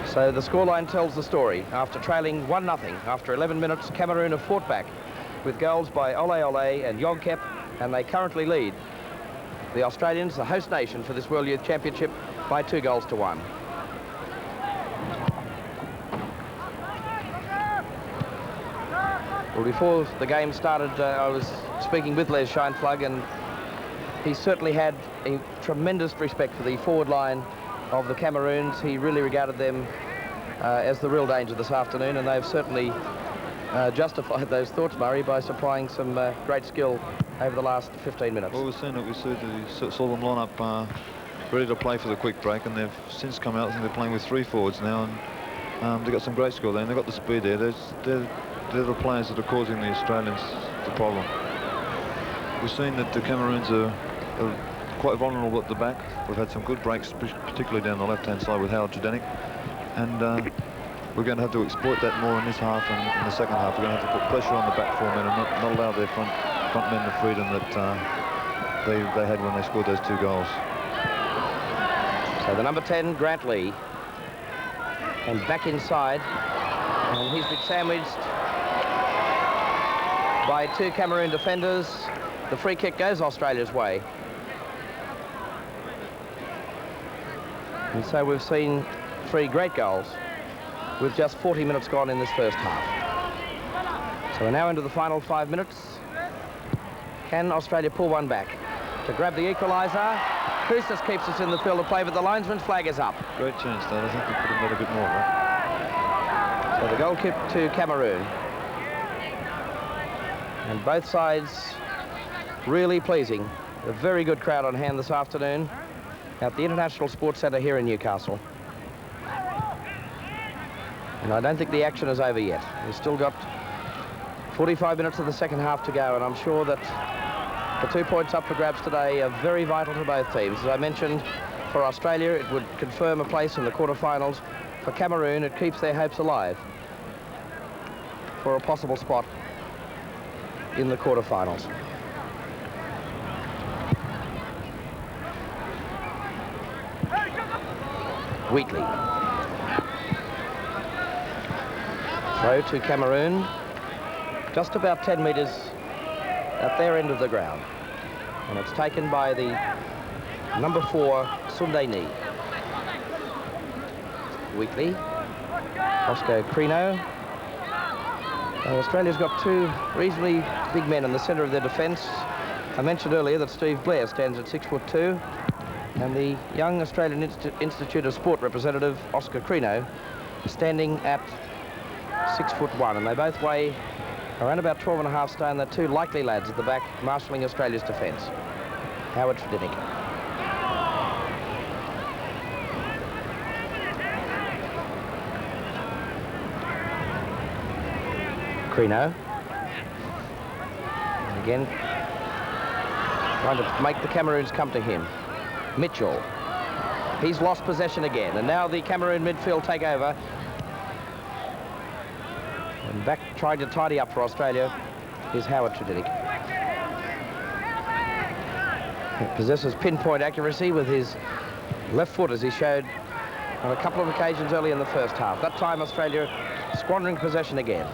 So the scoreline tells the story. After trailing 1-0, after 11 minutes, Cameroon have fought back with goals by Olle Olle and Djonkep, and they currently lead the Australians, the host nation for this World Youth Championship, by 2-1. Well, before the game started, I was speaking with Les Scheinflug, and he certainly had a tremendous respect for the forward line of the Cameroons. He really regarded them as the real danger this afternoon, and they've certainly justified those thoughts, Murray, by supplying some great skill over the last 15 minutes. Well, we've seen it. We saw them line up ready to play for the quick break, and they've since come out. I think they're playing with 3 forwards now, and they've got some great skill there, and they've got the speed there. They're the players that are causing the Australians the problem. We've seen that the Cameroons are quite vulnerable at the back. We've had some good breaks, particularly down the left-hand side with Howard Tredenick, and we're going to have to exploit that more in this half and in the second half. We're going to have to put pressure on the back 4 men and not allow their front men the freedom that they had when they scored those 2 goals. So the number 10, Grant Lee, and back inside, and he's been sandwiched by 2 Cameroon defenders. The free kick goes Australia's way. And so we've seen 3 great goals with just 40 minutes gone in this first half. So we're now into the final 5 minutes. Can Australia pull one back to grab the equaliser? Koussas keeps us in the field of play, but the linesman's flag is up. Great chance, though. I think we could have made a bit more of it. So the goal kick to Cameroon. And both sides really pleasing. A very good crowd on hand this afternoon at the International Sports Centre here in Newcastle. And I don't think the action is over yet. We've still got 45 minutes of the second half to go, and I'm sure that the 2 points up for grabs today are very vital to both teams. As I mentioned, for Australia, it would confirm a place in the quarterfinals. For Cameroon, it keeps their hopes alive for a possible spot in the quarterfinals. Wheatley. Throw to Cameroon. Just about 10 metres at their end of the ground. And it's taken by the number 4, Sunday. Wheatley. Oscar Crino. Australia's got 2 reasonably big men in the centre of their defence. I mentioned earlier that Steve Blair stands at 6'2", and the young Australian Institute of Sport representative, Oscar Crino, standing at 6'1", and they both weigh around about 12.5 stone. They're 2 likely lads at the back, marshalling Australia's defence. Howard Tredenick. Crino. And again, trying to make the Cameroons come to him. Mitchell. He's lost possession again, and now the Cameroon midfield take over. And back trying to tidy up for Australia is Howard Tredenick. He possesses pinpoint accuracy with his left foot, as he showed on a couple of occasions early in the first half. That time Australia squandering possession again.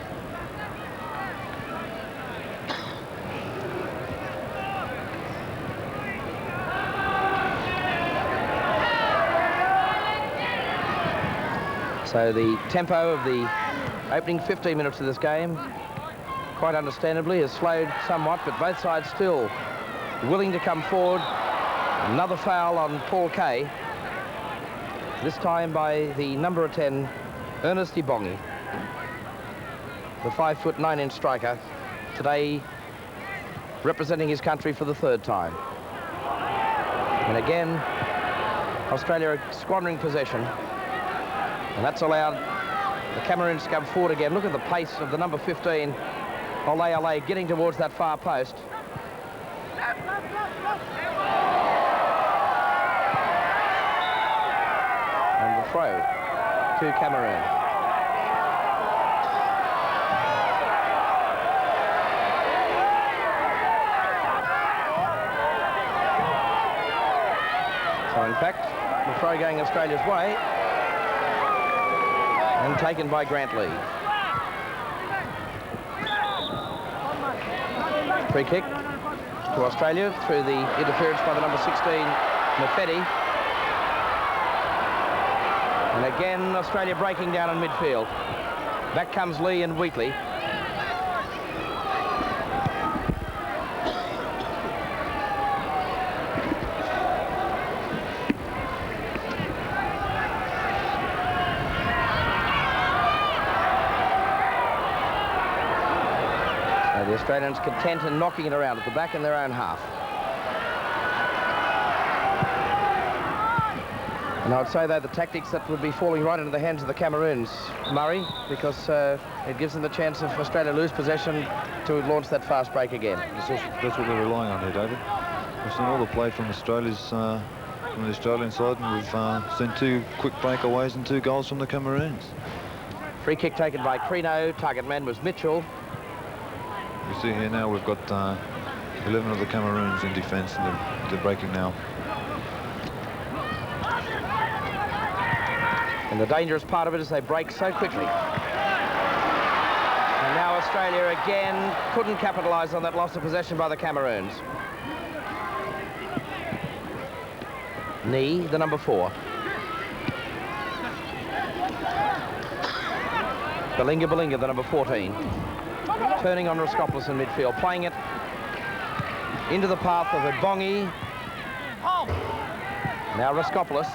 So the tempo of the opening 15 minutes of this game, quite understandably, has slowed somewhat, but both sides still willing to come forward. Another foul on Paul Kay, this time by the number 10, Ernest Ibongi, the 5'9" striker, today representing his country for the third time. And again, Australia squandering possession, and that's allowed the Cameroons to come forward again. Look at the pace of the number 15, Olle Olle, getting towards that far post. And the throw to Cameroon. So in fact, the throw going Australia's way and taken by Grant Lee. Free kick to Australia through the interference by the number 16, Mafedi. And again, Australia breaking down in midfield. Back comes Lee and Wheatley. The Australians content in knocking it around at the back in their own half. And I would say, though, the tactics that would be falling right into the hands of the Cameroons, Murray, because it gives them the chance, if Australia lose possession, to launch that fast break again. That's what they're relying on here, David. We've seen all the play from Australia's from the Australian side, and we've seen 2 quick breakaways and 2 goals from the Cameroons. Free kick taken by Crino. Target man was Mitchell. You see here now we've got 11 of the Cameroons in defence, and they're breaking now. And the dangerous part of it is they break so quickly. And now Australia again couldn't capitalise on that loss of possession by the Cameroons. Knee, the number 4. Balinga, the number 14. Turning on Raskopoulos in midfield, playing it into the path of Ibongi. Now Raskopoulos.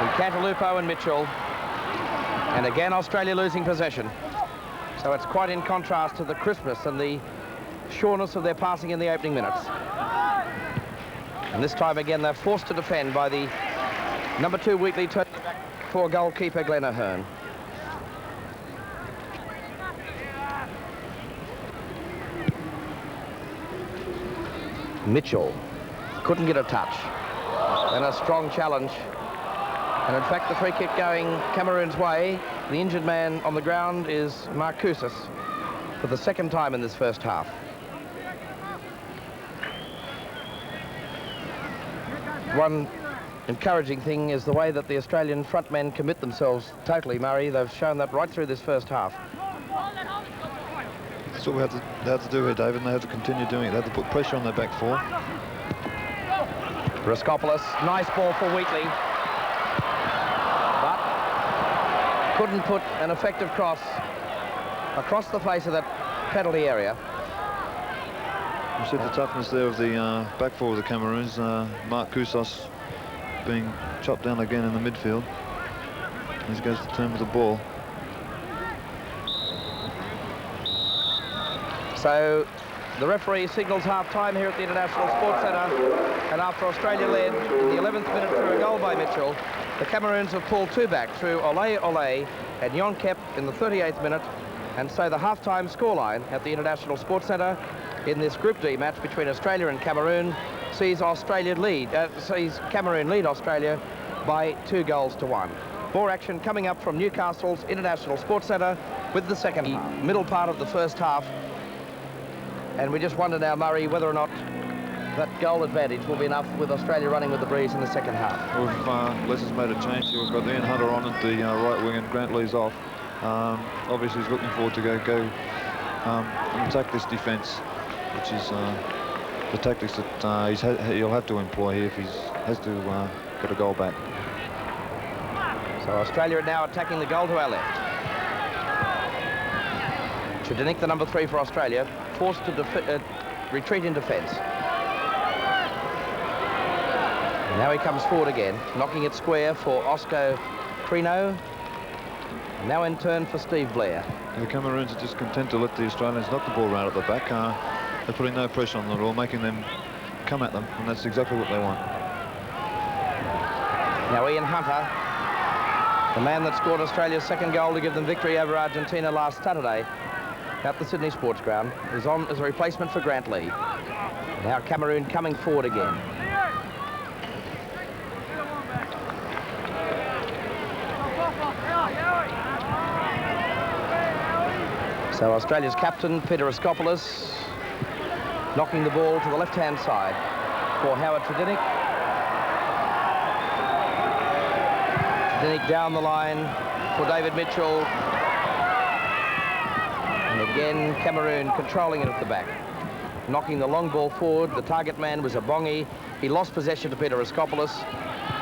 And Cantalupo and Mitchell. And again, Australia losing possession. So it's quite in contrast to the crispness and the sureness of their passing in the opening minutes. And this time again, they're forced to defend by the number 2 Wheatley, turning back for goalkeeper Glenn Ahern. Mitchell couldn't get a touch, and a strong challenge, and in fact the free kick going Cameroon's way. The injured man on the ground is Mark Koussas for the 2nd time in this first half. One encouraging thing is the way that the Australian front men commit themselves totally, Murray. They've shown that right through this first half. That's what they have to do here, David, and they have to continue doing it. They have to put pressure on their back 4. Raskopoulos, nice ball for Wheatley, but couldn't put an effective cross across the face of that penalty area. You see the toughness there of the back 4 of the Cameroons. Mark Koussas being chopped down again in the midfield. He goes to turn with the ball. So the referee signals half-time here at the International Sports Centre, and after Australia led in the 11th minute through a goal by Mitchell, the Cameroons have pulled 2 back through Olle Olle and Djonkep in the 38th minute, and so the half-time scoreline at the International Sports Centre in this Group D match between Australia and Cameroon sees Cameroon lead Australia by 2-1. More action coming up from Newcastle's International Sports Centre with the second middle part of the first half. And we just wonder now, Murray, whether or not that goal advantage will be enough with Australia running with the breeze in the second half. Les has made a change here. We've got Ian Hunter on at the right wing and Grant Lee's off. Obviously, he's looking forward to go and attack this defence, which is the tactics that he'll have to employ here if he has to get a goal back. So Australia are now attacking the goal to our left. Trudinic, the number 3 for Australia, forced to retreat in defence. Now he comes forward again, knocking it square for Oscar Prino. Now in turn for Steve Blair. The Cameroons are just content to let the Australians knock the ball round at the back. They're putting no pressure on them at all, making them come at them, and that's exactly what they want. Now Ian Hunter, the man that scored Australia's second goal to give them victory over Argentina last Saturday at the Sydney Sports Ground, is on as a replacement for Grant Lee. Now Cameroon coming forward again. So Australia's captain, Peter Raskopoulos, knocking the ball to the left-hand side for Howard Trudinic. Trudinic down the line for David Mitchell. And again, Cameroon controlling it at the back. Knocking the long ball forward. The target man was Abongi. He lost possession to Peter Raskopoulos.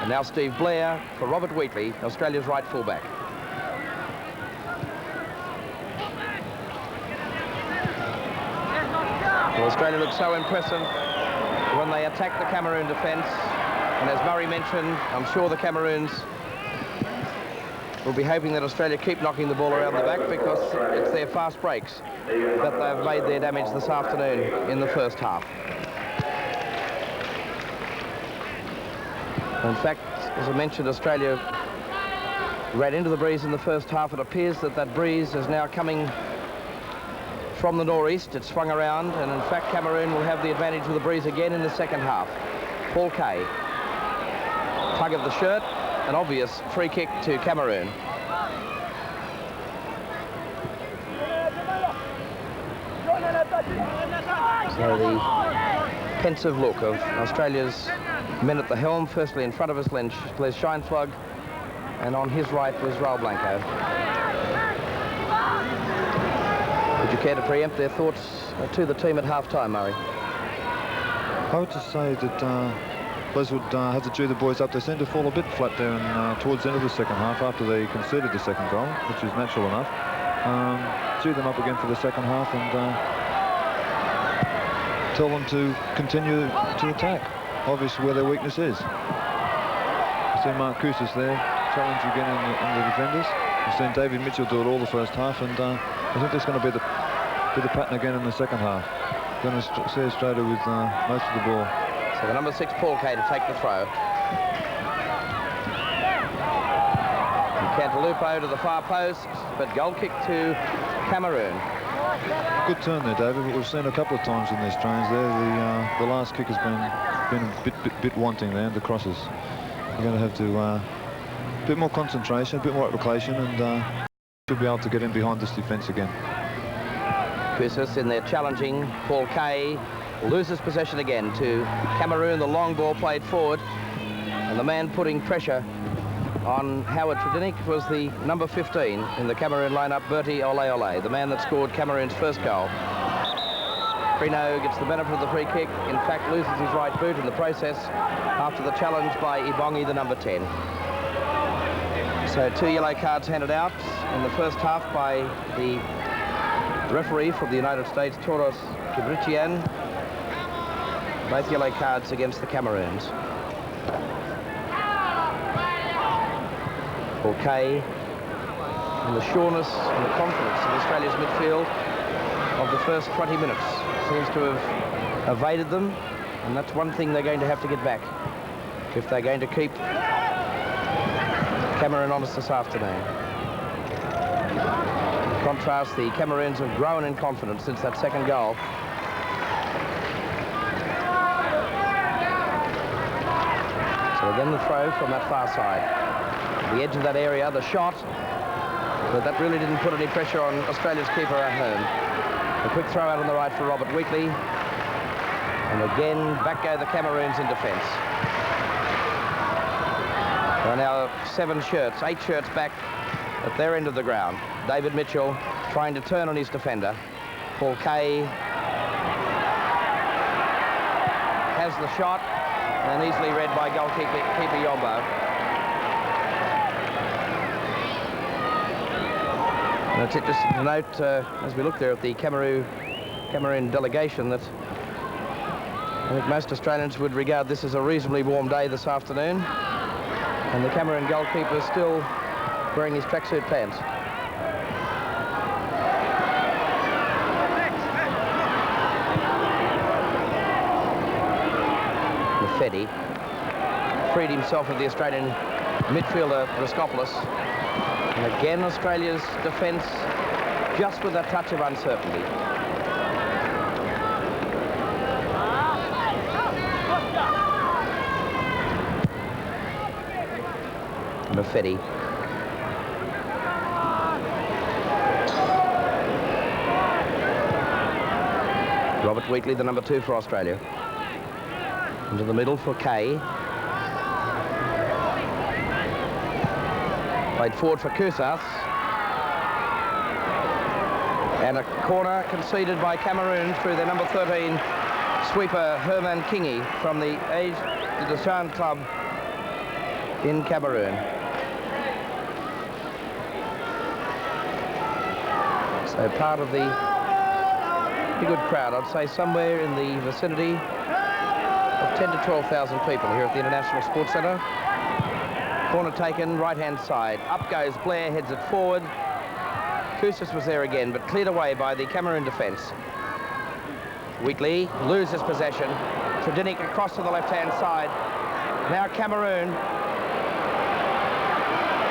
And now Steve Blair for Robert Wheatley, Australia's right fullback. Well, Australia looks so impressive when they attack the Cameroon defence. And as Murray mentioned, I'm sure the Cameroons will be hoping that Australia keep knocking the ball around the back, because it's their fast breaks that they've made their damage this afternoon in the first half. In fact, as I mentioned, Australia ran into the breeze in the first half. It appears that that breeze is now coming from the northeast. It's swung around, and in fact Cameroon will have the advantage of the breeze again in the second half. Paul Kay, tug of the shirt, an obvious free kick to Cameroon. So the pensive look of Australia's men at the helm, firstly in front of us Les Scheinflug, and on his right was Raul Blanco. Would you care to preempt their thoughts to the team at half-time, Murray? I would just say that Les would have to chew the boys up. They seemed to fall a bit flat there and towards the end of the second half after they conceded the second goal, which is natural enough. Chew them up again for the second half and tell them to continue to attack, obviously where their weakness is. We've seen Mark Koussas there challenge again in the defenders. We've seen David Mitchell do it all the first half, and I think that's going to be the pattern again in the second half. Going to see Australia with most of the ball. So the number 6, Paul Kay, to take the throw. Cantalupo to the far post, but goal kick to Cameroon. Good turn there, David, but we've seen a couple of times in these trains there. The last kick has been a bit wanting there, the crosses. You're going to have to a bit more concentration, a bit more application, and should be able to get in behind this defence again. Koussas in there challenging. Paul Kay loses possession again to Cameroon. The long ball played forward, and the man putting pressure on Howard Trudinic was the number 15 in the Cameroon lineup, Bertie Olle Olle, the man that scored Cameroon's first goal. Prino gets the benefit of the free kick, in fact loses his right boot in the process after the challenge by Ibongi, the number 10. So 2 yellow cards handed out in the first half by the referee from the United States, Toros Kibritjian. Both yellow cards against the Cameroons. Kay, and the sureness and the confidence of Australia's midfield of the first 20 minutes seems to have evaded them, and that's one thing they're going to have to get back if they're going to keep Cameroon honest this afternoon. In contrast, the Cameroons have grown in confidence since that second goal. So again the throw from that far side. The edge of that area, the shot, but that really didn't put any pressure on Australia's keeper Ahern. A quick throw out on the right for Robert Wheatley. And again, back go the Cameroons in defence. There are now 8 shirts back at their end of the ground. David Mitchell trying to turn on his defender. Paul Kay has the shot, and easily read by goalkeeper Yombo. And it's interesting to note, as we look there at the Cameroon delegation, that I think most Australians would regard this as a reasonably warm day this afternoon, and the Cameroon goalkeeper is still wearing his tracksuit pants. Fedi freed himself of the Australian midfielder Riskopoulos, and again Australia's defence just with a touch of uncertainty. Fedi. Robert Wheatley, the number 2 for Australia. Into the middle for Kay. Played forward for Koussas. And a corner conceded by Cameroon through their number 13 sweeper Herman Kingi from the Ahern club in Cameroon. So part of the pretty good crowd, I'd say somewhere in the vicinity of 10 to 12,000 people here at the International Sports Centre. Corner taken, right-hand side. Up goes Blair, heads it forward. Koussas was there again, but cleared away by the Cameroon defence. Wheatley loses possession. Tredinik across to the left-hand side. Now Cameroon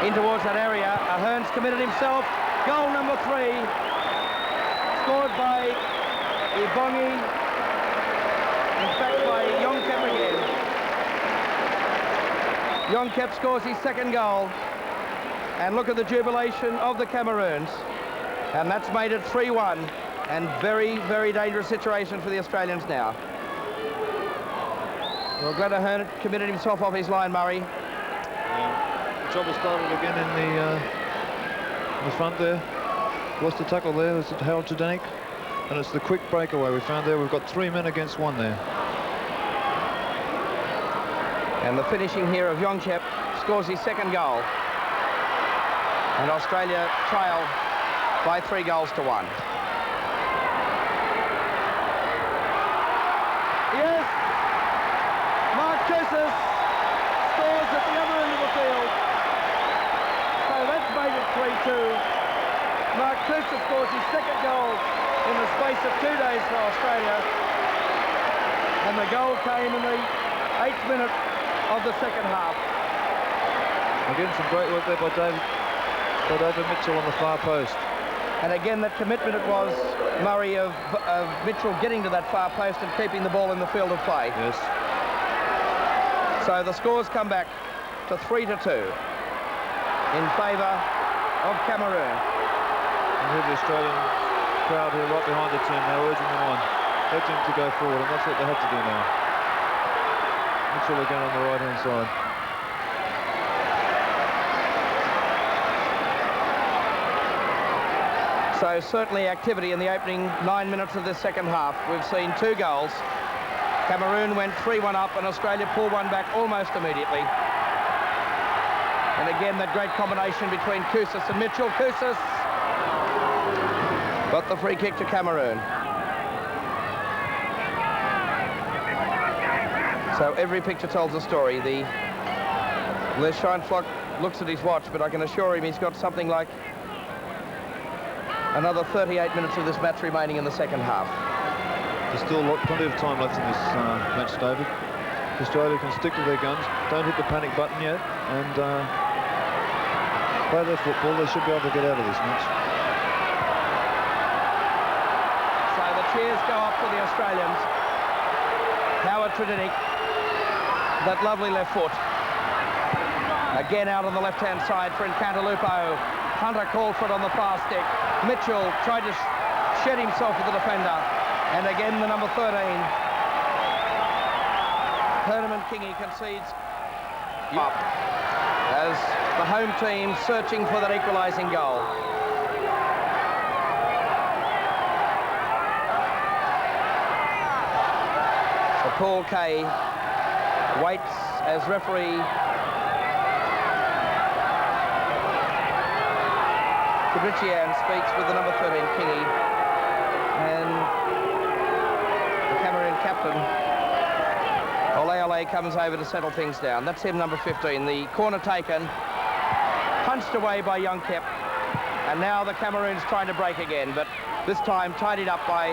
in towards that area. Ahern's committed himself. Goal number 3. Scored by Ibongi. In fact, by Djonkep again. Djonkep scores his second goal. And look at the jubilation of the Cameroons. And that's made it 3-1. And very, very dangerous situation for the Australians now. Well, glad Ahern committed himself off his line, Murray. The trouble started again in the front there. Lost the tackle there. There's Harold Tredinik. And it's the quick breakaway we found there. We've got 3 men against 1 there. And the finishing here of Djonkep scores his second goal. And Australia trail by 3 goals to 1. Yes! Mark Koussas scores at the other end of the field. So that's made it 3-2. Mark Koussas scores his second goal in the space of 2 days for Australia. And the goal came in the 8th minute of the second half. Again, some great work there by David Mitchell on the far post. And again, that commitment it was, Murray, of Mitchell getting to that far post and keeping the ball in the field of play. Yes. So the scores come back to 3-2 in favour of Cameroon. And here's the Australian crowd here right behind the team now, urging them on, urging them to go forward, and that's what they have to do now. Mitchell again on the right-hand side. So certainly activity in the opening 9 minutes of this second half. We've seen 2 goals. Cameroon went 3-1 up and Australia pulled one back almost immediately. And again, that great combination between Koussas and Mitchell. Koussas got the free kick to Cameroon. So every picture tells a story. The Les Scheinflock looks at his watch, but I can assure him he's got something like another 38 minutes of this match remaining in the second half. There's still plenty of time left in this match, David. Australia can stick to their guns, don't hit the panic button yet, and play their football. They should be able to get out of this match. So the cheers go up for the Australians. Howard Tredinik, that lovely left foot. Again out on the left-hand side for Nkantalupo. Hunter called for it on the far stick. Mitchell tried to shed himself with the defender. And again, the number 13 Herman Kingy concedes up as the home team searching for that equalising goal. So Paul Kay waits as referee Kibritjian speaks with the number 13 Kingy, and the Cameroon captain Olle Olle comes over to settle things down. That's him, number 15. The corner taken, punched away by Djonkep, and now the Cameroon's trying to break again, but this time tidied up by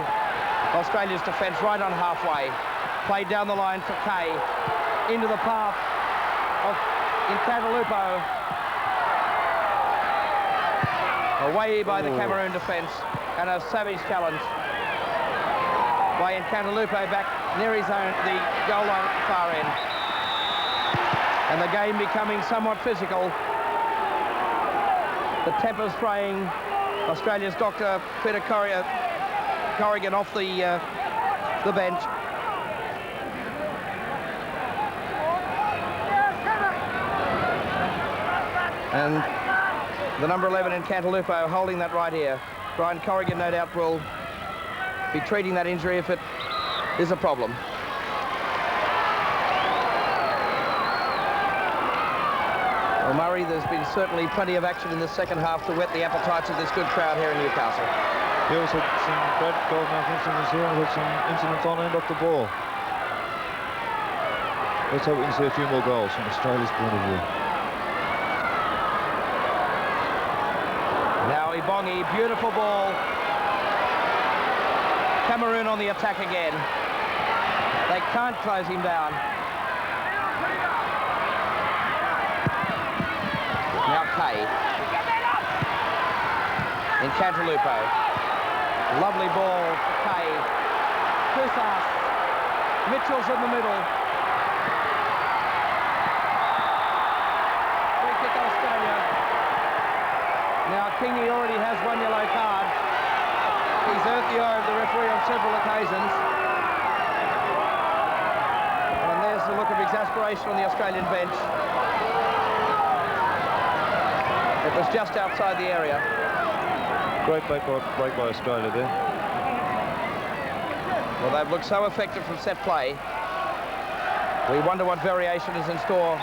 Australia's defence right on halfway. Played down the line for Kay, into the path of Untitled. Away by the Cameroon defence, and a savage challenge by Untitled back near his own, the goal line at the far end. And the game becoming somewhat physical. The tempers fraying. Australia's Dr. Peter Corrigan off the bench. And the number 11 in Cantalupo holding that right here. Brian Corrigan, no doubt, will be treating that injury if it is a problem. Well, Murray, there's been certainly plenty of action in the second half to whet the appetites of this good crowd here in Newcastle. We also had some great goal incidents here, and we had some incidents on and off the ball. Let's hope we can see a few more goals from Australia's point of view. Bongi, beautiful ball. Cameroon on the attack again. They can't close him down. Now Kay. In Cantalupo. Lovely ball for Kay. Koussas. Mitchell's in the middle. Free kick Australia. Now, Kingy already has one yellow card. He's earned the eye of the referee on several occasions. And there's the look of exasperation on the Australian bench. It was just outside the area. Great break by Australia there. Well, they've looked so effective from set play. We wonder what variation is in store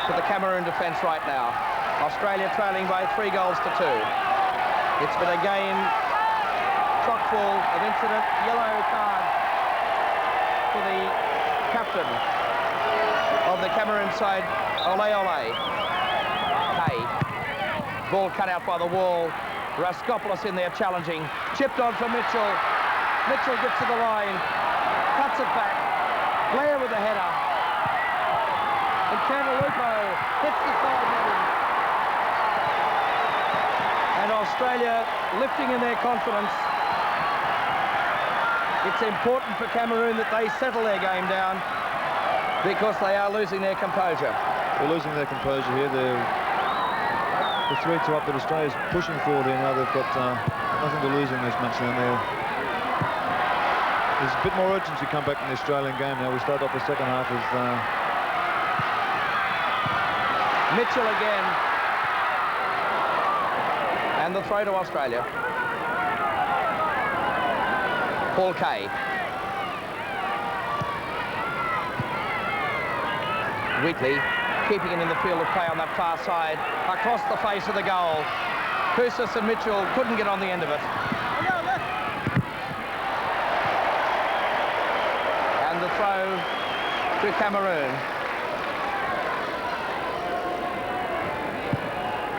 for the Cameroon defence right now. Australia trailing by 3 goals to 2. It's been a game chock full of incident. Yellow card for the captain of the Cameroon side, Olle Olle. Kay. Ball cut out by the wall. Raskopoulos in there challenging. Chipped on for Mitchell. Mitchell gets to the line. Cuts it back. Blair with the header. And Cantalupo hits the side netting. And Australia lifting in their confidence. It's important for Cameroon that they settle their game down because they are losing their composure. They're losing their composure here. They're 3-2 up, but Australia's pushing forward here now. They've got nothing to lose in this match now. There's a bit more urgency come back in the Australian game now. We start off the second half as Mitchell again. And the throw to Australia. Paul Kay. Wheatley keeping it in the field of play on that far side. Across the face of the goal. Koussas and Mitchell couldn't get on the end of it. And the throw to Cameroon.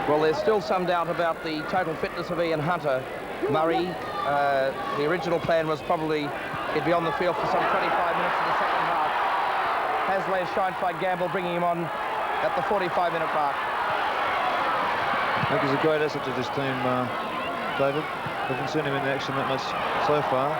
Well, there's still some doubt about the total fitness of Ian Hunter. Murray, the original plan was probably he'd be on the field for some 25 minutes in the second half. Hasler Scheinfeld Gamble bringing him on at the 45-minute mark. I think he's a great asset to this team, David. Haven't seen him in action that much so far.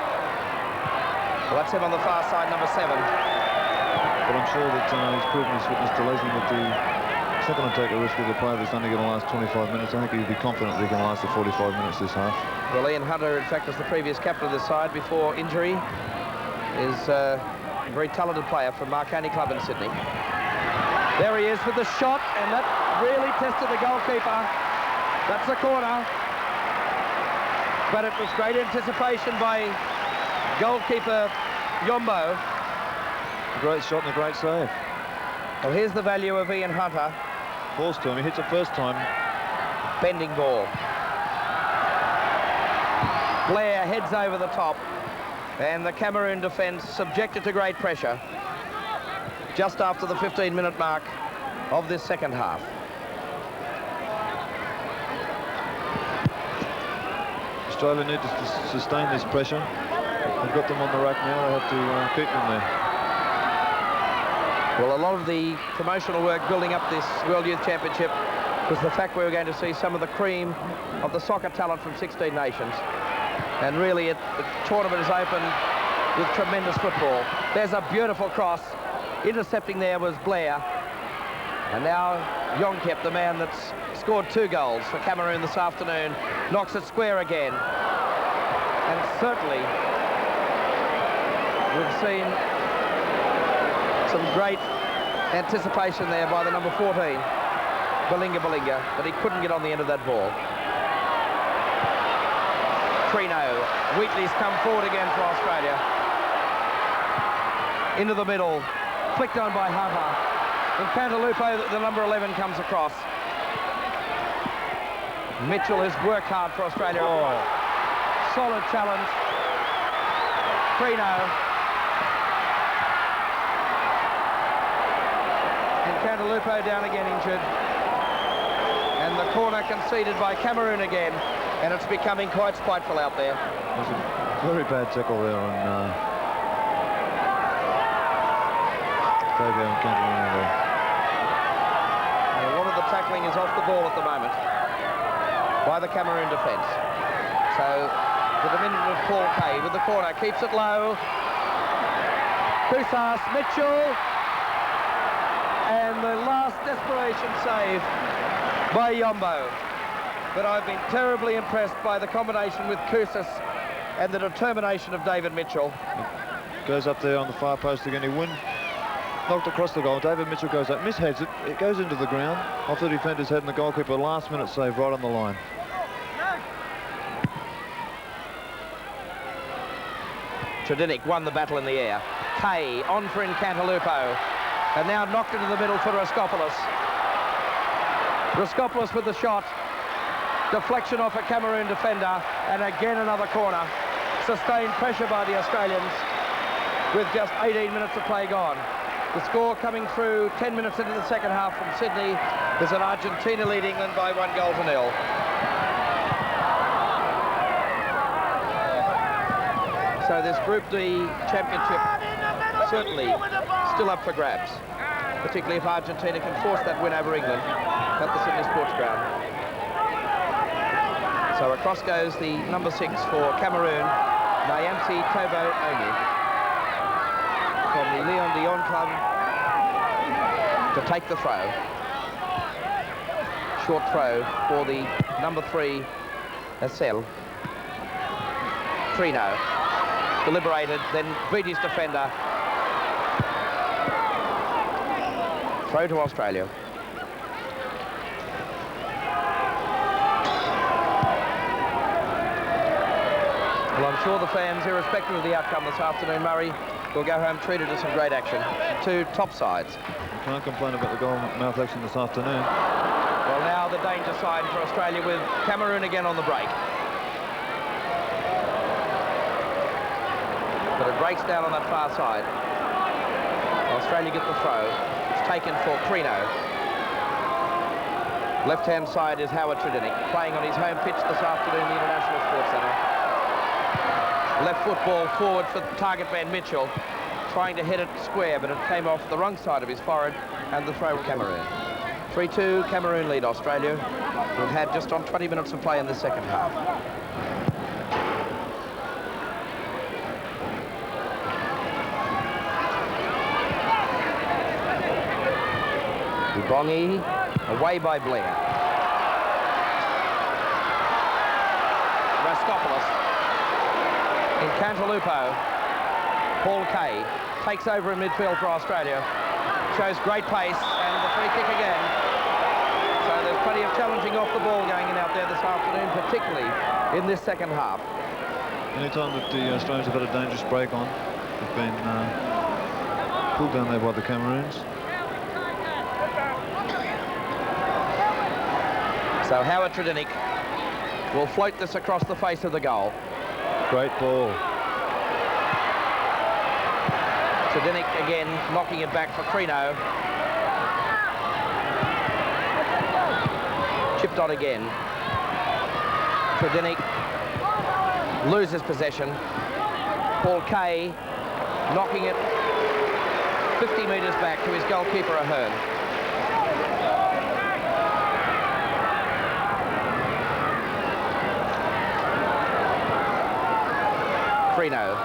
Well, that's him on the far side, number 7. But I'm sure that he's proven his fitness to Leslie that he's not going to take a risk with a player that's only going to last 25 minutes. I think he'd be confident that he can last the 45 minutes this half. Well, Ian Hunter, in fact, was the previous captain of the side before injury. Is A very talented player from Marconi Club in Sydney. There he is with the shot, and that really tested the goalkeeper. That's the corner. But it was great anticipation by goalkeeper Yombo. A great shot and a great save. Well, here's the value of Ian Hunter. Ball's to him. He hits it first time. Bending ball. Blair heads over the top, and the Cameroon defence subjected to great pressure just after the 15-minute mark of this second half. Australia need to sustain this pressure. They've got them on the rack now. They have to keep them there. Well, a lot of the promotional work building up this World Youth Championship was the fact we were going to see some of the cream of the soccer talent from 16 nations. And really, the tournament is open with tremendous football. There's a beautiful cross. Intercepting there was Blair. And now Djonkep, the man that's scored 2 goals for Cameroon this afternoon, knocks it square again. And certainly, we've seen some great anticipation there by the number 14, Balinga, but he couldn't get on the end of that ball. Trino, Wheatley's come forward again for Australia. Into the middle, flicked on by Hunter. And Cantalupo, the number 11, comes across. Mitchell has worked hard for Australia. Oh. Solid challenge. Trino. And Cantalupo down again injured. And the corner conceded by Cameroon again. And it's becoming quite spiteful out there. There's a very bad tackle there on Fabio and Cameroon. A lot of the tackling is off the ball at the moment by the Cameroon defence. So the diminutive Paul Kay with the corner, keeps it low. Koussas, Mitchell, and the last desperation save by Yombo. But I've been terribly impressed by the combination with Koussas and the determination of David Mitchell. Goes up there on the far post again. He win. Knocked across the goal. David Mitchell goes up, misheads it. It goes into the ground off the defender's head, and the goalkeeper last minute save right on the line. Tredinic won the battle in the air. Kay on for Cantalupo, and now knocked into the middle for Raskopoulos. Raskopoulos with the shot. Deflection off a Cameroon defender, and again another corner. Sustained pressure by the Australians with just 18 minutes of play gone. The score coming through 10 minutes into the second half from Sydney is that Argentina lead England by 1-0. So this Group D championship certainly still up for grabs, particularly if Argentina can force that win over England at the Sydney Sports Ground. So across goes the number 6 for Cameroon, Nyamsi Tobo Onyi, from the Leon Dion Club, to take the throw. Short throw for the number 3, Asel. Trino, deliberated, then beat his defender. Throw to Australia. Well, I'm sure the fans, irrespective of the outcome this afternoon, Murray, will go home treated to some great action. 2 top sides. You can't complain about the goal-mouth action this afternoon. Well, now the danger side for Australia with Cameroon again on the break. But it breaks down on that far side. Australia get the throw. It's taken for Trino. Left-hand side is Howard Tredinic, playing on his home pitch this afternoon in the International Sports Centre. Left football forward for target man Mitchell, trying to hit it square, but it came off the wrong side of his forehead, and the throw Cameroon. 3-2, Cameroon lead Australia. We've had just on 20 minutes of play in the second half. Bongi, away by Blair. Raskopoulos. In Cantalupo, Paul Kay takes over in midfield for Australia. Shows great pace, and the free kick again. So there's plenty of challenging off the ball going in out there this afternoon, particularly in this second half. Any time that the Australians have had a dangerous break on, they've been pulled down there by the Cameroons. So Howard Tredinik will float this across the face of the goal. Great ball. Tredinik again knocking it back for Crino. Chipped on again. Tredinik loses possession. Paul Kay knocking it 50 metres back to his goalkeeper Ahern. Crino.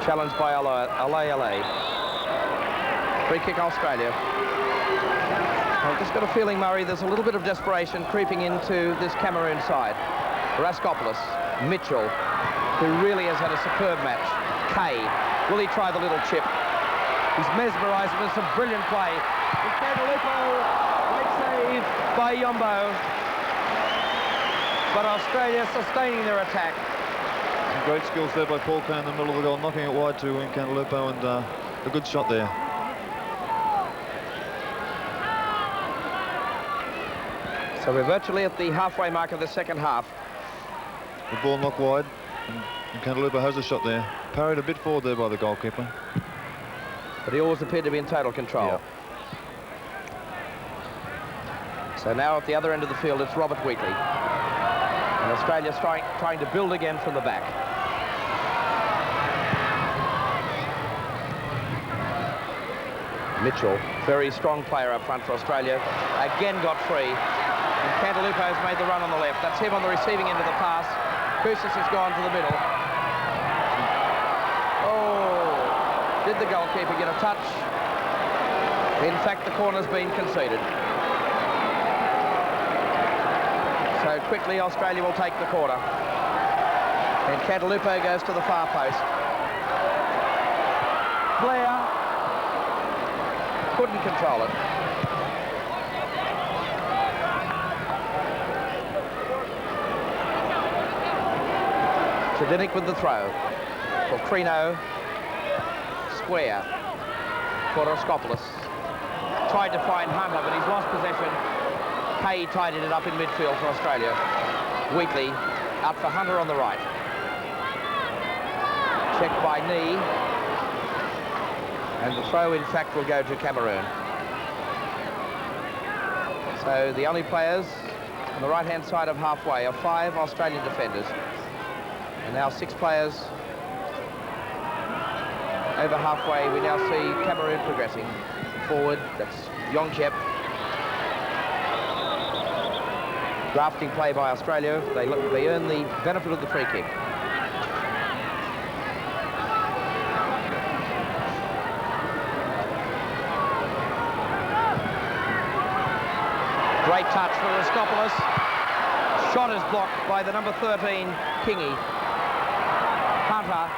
Challenged by Olle Olle. Free kick Australia. I've just got a feeling, Murray, there's a little bit of desperation creeping into this Cameroon side. Raskopoulos, Mitchell, who really has had a superb match. Kay, will he try the little chip? He's mesmerised with some brilliant play. Great save by Yombo. But Australia sustaining their attack. Some great skills there by Paul Kay in the middle of the goal, knocking it wide to Cantalupo, and a good shot there. So we're virtually at the halfway mark of the second half. The ball knocked wide, and Cantalupo has a shot there. Parried a bit forward there by the goalkeeper. But he always appeared to be in total control. Yeah. So now at the other end of the field, it's Robert Wheatley. And Australia's trying to build again from the back. Mitchell, very strong player up front for Australia, again got free. And Cantalupo's made the run on the left. That's him on the receiving end of the pass. Koussas has gone to the middle. Oh, did the goalkeeper get a touch? In fact, the corner's been conceded. So quickly, Australia will take the corner. And Cantalupo goes to the far post. Blair couldn't control it. Tredinik with the throw. For Crino. Square. For Raskopoulos. Tried to find Hunter, but he's lost possession. Kay tidied it up in midfield for Australia. Wheatley out for Hunter on the right. Checked by knee. And the throw, in fact, will go to Cameroon. So the only players on the right-hand side of halfway are 5 Australian defenders. And now 6 players over halfway. We now see Cameroon progressing forward. That's Djonkep. Drafting play by Australia. They earn the benefit of the free kick. Great touch for Raskopoulos. Shot is blocked by the number 13, Kingy. Hunter.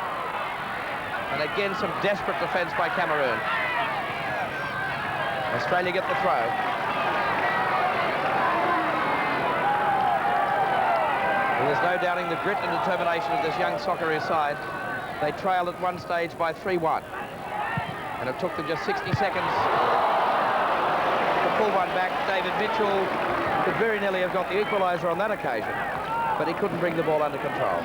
And again, some desperate defence by Cameroon. Australia get the throw. And there's no doubting the grit and determination of this young Socceroos side. They trailed at one stage by 3-1. And it took them just 60 seconds to pull one back. David Mitchell could very nearly have got the equaliser on that occasion, but he couldn't bring the ball under control.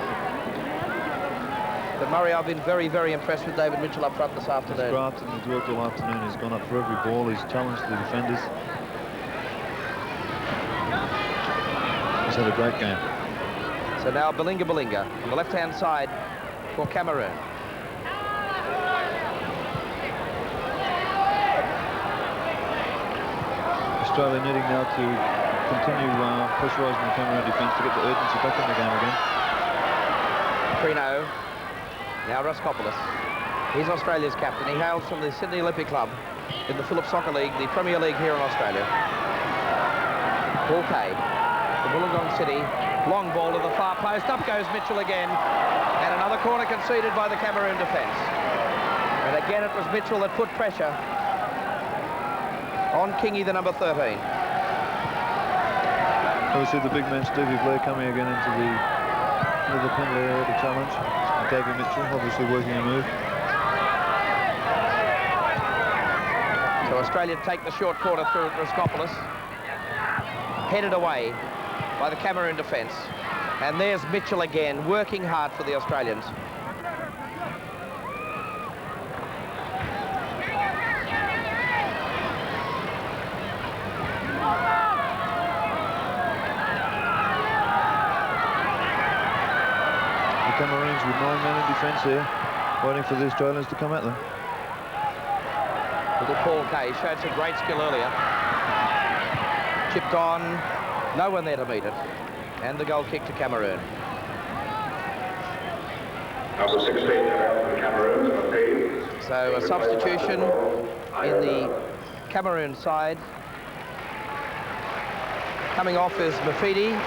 But Murray, I've been very, very impressed with David Mitchell up front this afternoon. He's grafted and he's worked all afternoon. He's gone up for every ball. He's challenged the defenders. He's had a great game. So now Balinga on the left-hand side for Cameroon. Australia needing now to continue pressurising the Cameroon defence to get the urgency back in the game again. Crino, now Raskopoulos. He's Australia's captain. He hails from the Sydney Olympic Club in the Phillips Soccer League, the Premier League here in Australia. Paul Kay, the Wollongong City, long ball to the far post. Up goes Mitchell again. And another corner conceded by the Cameroon defence. And again, it was Mitchell that put pressure on Kingy, the number 13. Obviously, the big man Stevie Blair coming again into the penalty area to challenge. Davey Mitchell obviously working a move. So Australia take the short corner through Raskopoulos. Headed away by the Cameroon defence. And there's Mitchell again, working hard for the Australians. The Cameroons with 9 men in defence here, waiting for the Australians to come at them. Little Paul Kay showed some great skill earlier. Chipped on, no one there to meet it. And the goal kick to Cameroon. Number 16, Cameroon. So a substitution in the Cameroon side. Coming off is Mafidi,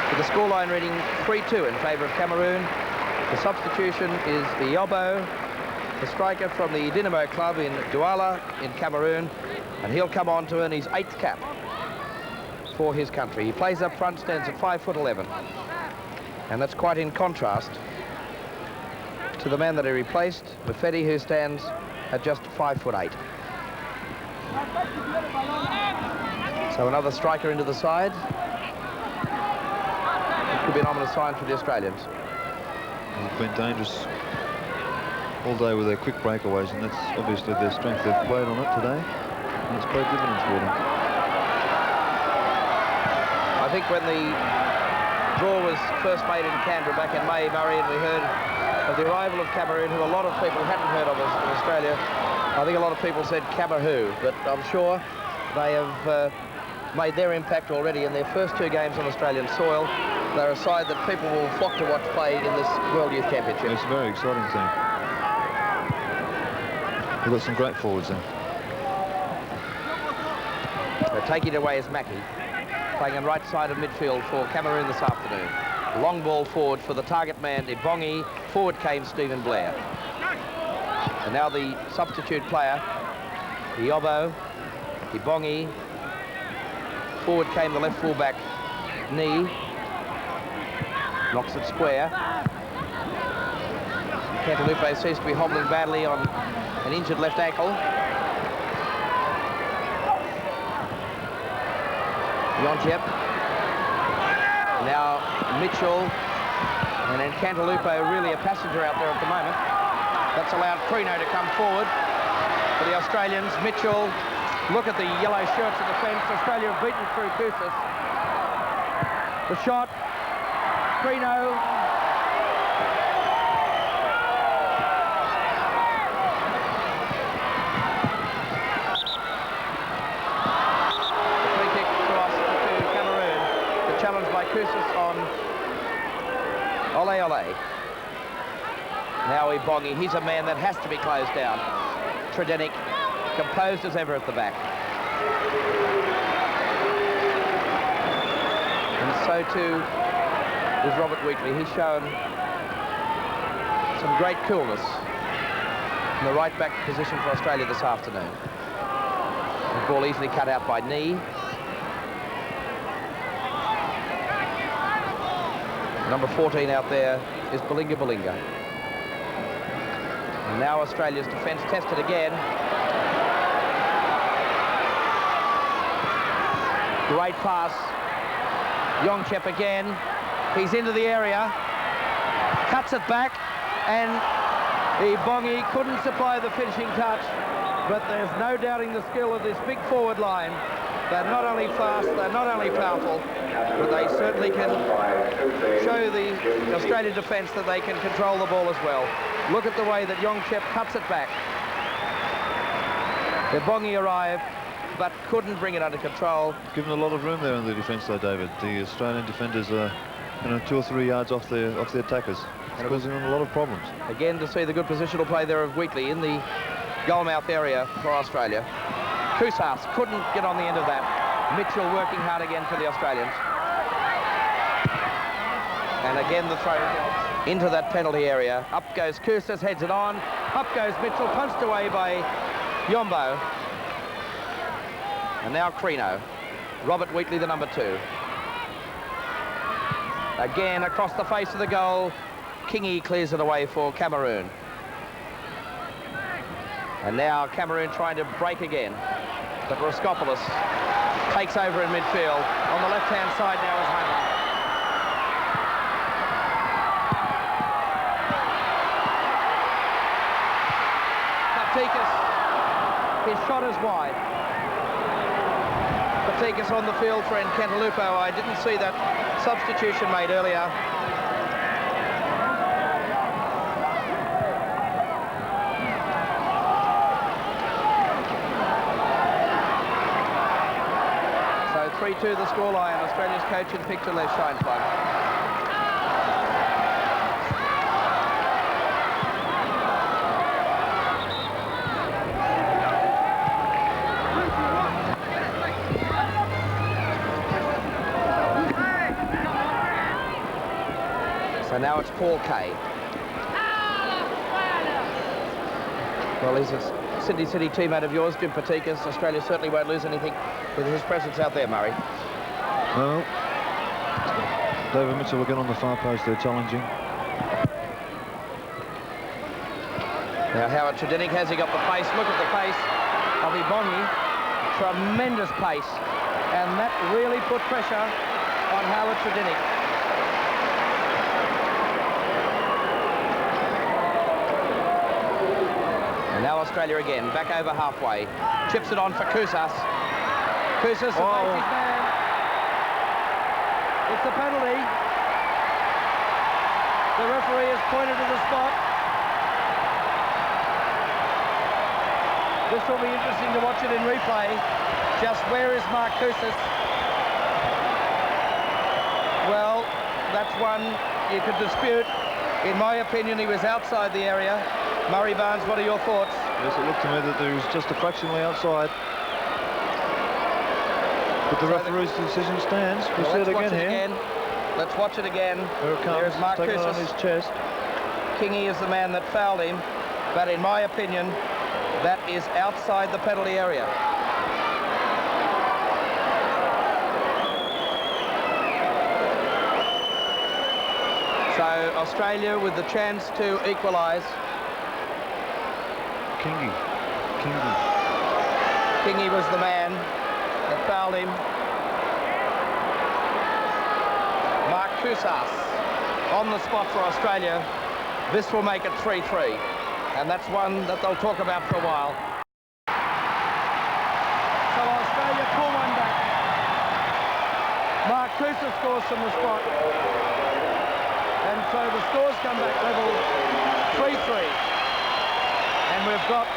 with the scoreline reading 3-2 in favour of Cameroon. The substitution is Iobo, the striker from the Dynamo club in Douala in Cameroon, and he'll come on to earn his 8th cap for his country. He plays up front, stands at 5'11", and that's quite in contrast to the man that he replaced, Mafedi, who stands at just 5'8". So another striker into the side. It could be an ominous sign for the Australians. They've been dangerous all day with their quick breakaways, and that's obviously their strength. They've played on it today, and it's paid dividends for them. I think when the draw was first made in Canberra back in May, Murray, and we heard of the arrival of Cameroon, who a lot of people hadn't heard of in Australia, I think a lot of people said Cameroo, but I'm sure they have made their impact already in their first 2 games on Australian soil. They're a side that people will flock to watch play in this World Youth Championship. It's a very exciting team. They've got some great forwards there. So taking it away is Mackie, playing on right side of midfield for Cameroon this afternoon. Long ball forward for the target man, Ibongi. Forward came Stephen Blair. And now the substitute player, Iobo, Ibongi. Forward came the left fullback, Knee. Knocks it square. Cantalupe seems to be hobbling badly on an injured left ankle. Djonkep. Now Mitchell. And then Cantalupe really a passenger out there at the moment. That's allowed Crino to come forward for the Australians. Mitchell, look at the yellow shirts of the fence. Australia have beaten through Koussas. The shot. Crino. The free kick across to Cameroon. The challenge by Koussas on Olle Olle. Now Ibongi. He's a man that has to be closed down. Tredenick, composed as ever at the back. And so too is Robert Wheatley. He's shown some great coolness in the right back position for Australia this afternoon. The ball easily cut out by Knee. Number 14 out there is Balinga. And now Australia's defence tested again. Great pass. Djonkep again. He's into the area. Cuts it back. And Ibongi couldn't supply the finishing touch. But there's no doubting the skill of this big forward line. They're not only fast, they're not only powerful, but they certainly can show the Australian defence that they can control the ball as well. Look at the way that Djonkep cuts it back. Ibongi arrived, but couldn't bring it under control. Given a lot of room there in the defence though, David. The Australian defenders are 2 or 3 yards off the attackers. It's causing them a lot of problems. Again, to see the good positional play there of Wheatley in the goalmouth area for Australia. Koussas couldn't get on the end of that. Mitchell working hard again for the Australians. And again the throw. into that penalty area. Up goes Koussas, heads it on. Up goes Mitchell, punched away by Yombo. And now Crino. Robert Wheatley, the number 2. Again, across the face of the goal. Kingy clears it away for Cameroon. And now Cameroon trying to break again. But Roskopoulos takes over in midfield. On the left-hand side now is Ahern. Patikas, his shot is wide. Patikas on the field for Nkantalupo. I didn't see that substitution made earlier. So 3-2 the scoreline. Australia's coach in picture Les Shine Plug. So now it's Paul Kay. Well, he's a Sydney City teammate of yours, Jim Patikas. Australia certainly won't lose anything with his presence out there, Murray. Well, David Mitchell again on the far post there, challenging. Now Howard Tredinnick, has he got the pace? Look at the pace of Ibonyi. Tremendous pace. And that really put pressure on Howard Tredinnick. And now Australia again, back over halfway. Chips it on for Koussas. Koussas, the basic man. It's a penalty. The referee has pointed to the spot. This will be interesting to watch it in replay. Just where is Mark Koussas? Well, that's one you could dispute. In my opinion, he was outside the area. Murray Barnes, what are your thoughts? Yes, it looked to me that he was just a fractionally outside. But the referee's decision stands. We'll see it again here. Let's watch it again. There it comes. There's Mark Taking it on Koussas. his chest. Kingy is the man that fouled him, but in my opinion, that is outside the penalty area. So Australia with the chance to equalise. Kingy was the man that fouled him. Mark Koussas on the spot for Australia. This will make it 3-3. And that's one that they'll talk about for a while. So Australia pull one back. Mark Koussas scores from the spot. And so the scores come back level 3-3. And we've got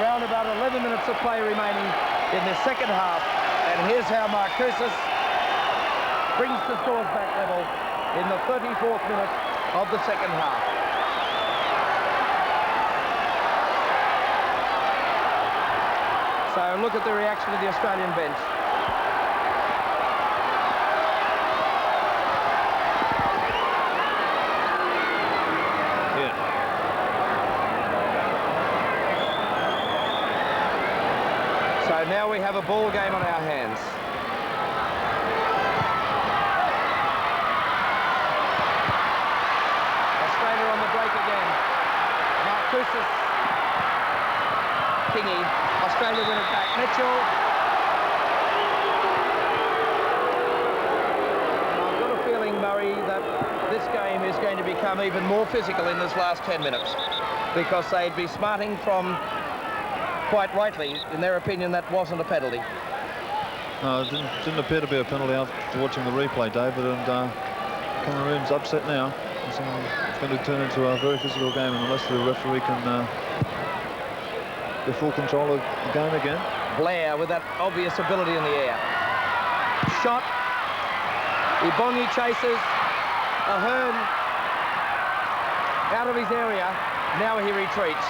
around about 11 minutes of play remaining in the second half. And here's how Mark Koussas brings the scores back level in the 34th minute of the second half. So look at the reaction of the Australian bench. So now we have a ball game on our hands. Australia on the break again. Mark Koussas. Kingy. Australia win it back. Mitchell. And I've got a feeling, Murray, that this game is going to become even more physical in this last 10 minutes because they'd be smarting from, quite rightly, in their opinion, that wasn't a penalty. No, it didn't appear to be a penalty after watching the replay, David, and Cameroon's upset now. It's going to turn into a very physical game unless the referee can get full control of the game again. Blair with that obvious ability in the air. Shot. Ibonyi chases. Ahern out of his area. Now he retreats.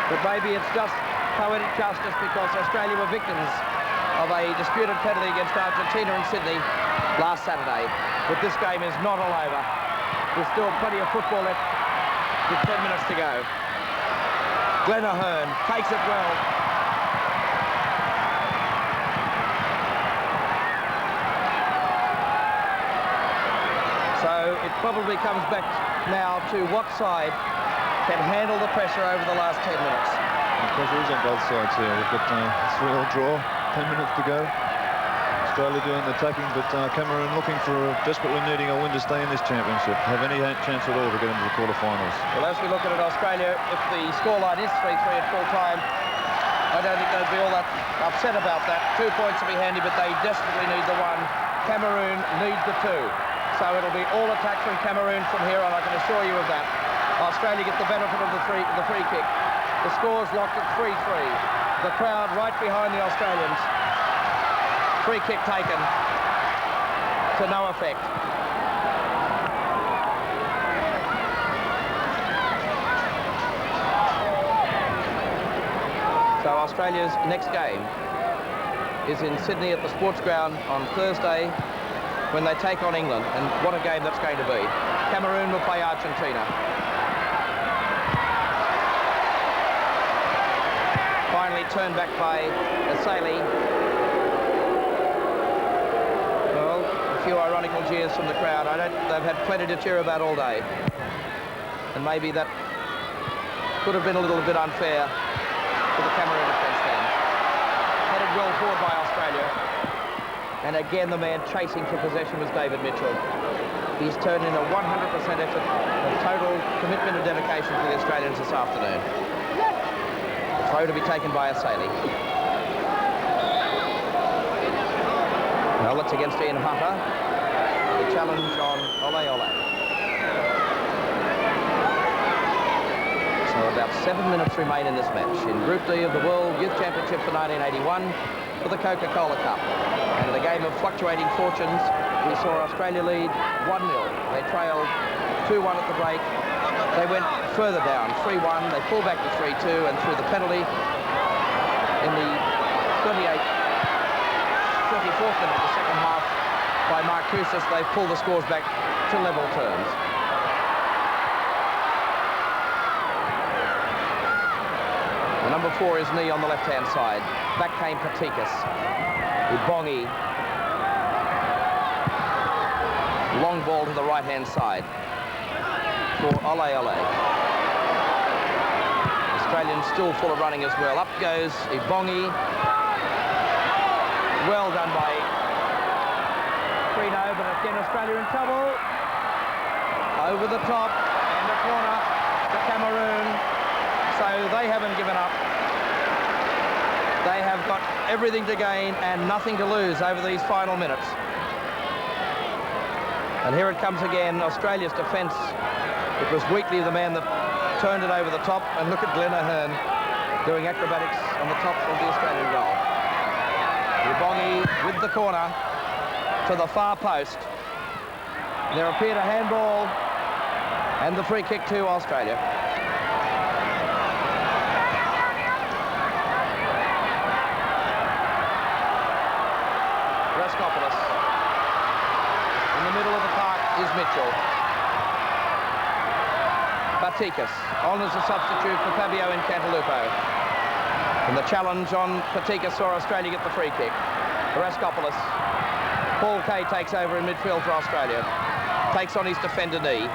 But maybe it's just poetic justice because Australia were victims of a disputed penalty against Argentina in Sydney. last Saturday. But this game is not all over. There's still plenty of football left with 10 minutes to go. Ahern takes it well. So it probably comes back now to what side can handle the pressure over the last 10 minutes. The pressure is on both sides here. We've got a 3-all draw, 10 minutes to go. Australia doing the attacking, but Cameroon looking for desperately needing a win to stay in this championship. Have any chance at all to get into the quarterfinals? Well, as we look at it, Australia, if the scoreline is 3-3 at full time, I don't think they'd be all that upset about that. 2 points will be handy, but they desperately need the one. Cameroon needs the 2. So it'll be all attack from Cameroon from here on, I can assure you of that. Australia get the benefit of the free kick. The score's locked at 3-3. The crowd right behind the Australians. Free kick taken to no effect. So Australia's next game is in Sydney at the Sports Ground on Thursday when they take on England, and what a game that's going to be. Cameroon will play Argentina. Finally turned back by Asali. Well, a few ironical jeers from the crowd. They've had plenty to cheer about all day. And maybe that could have been a little bit unfair to the Cameroon defence then. Headed well forward by Australia. And again, the man chasing for possession was David Mitchell. He's turned in a 100% effort of total commitment and dedication to the Australians this afternoon. The throw to be taken by Asali. Well, that's against Ian Hutter. The challenge on Olle Olle. So about 7 minutes remain in this match. In Group D of the World Youth Championship for 1981 for the Coca-Cola Cup. And in a game of fluctuating fortunes, we saw Australia lead 1-0. They trailed 2-1 at the break. They went further down, 3-1. They pulled back to 3-2, and through the penalty in the 24th minute of the second half by Mark Koussas, they pulled the scores back to level terms. The number 4 is Knee on the left-hand side. Back came Patikas. Ubongi. Long ball to the right-hand side for Olle Olle. Australians still full of running as well. Up goes Ubongi. Well done by Frino, but again Australia in trouble. Over the top and a corner to Cameroon. So they haven't given up. They have got everything to gain and nothing to lose over these final minutes. And here it comes again, Australia's defence. It was Wheatley, the man that turned it over the top, and look at Ahern doing acrobatics on the top of the Australian goal. Ubongi with the corner to the far post. There appeared a handball and the free kick to Australia. In the middle of the park is Mitchell. Patikas on as a substitute for Fabio in Cantalupo. And the challenge on Patikas saw Australia get the free kick. Raskopoulos. Paul Kay takes over in midfield for Australia. Takes on his defender Knee.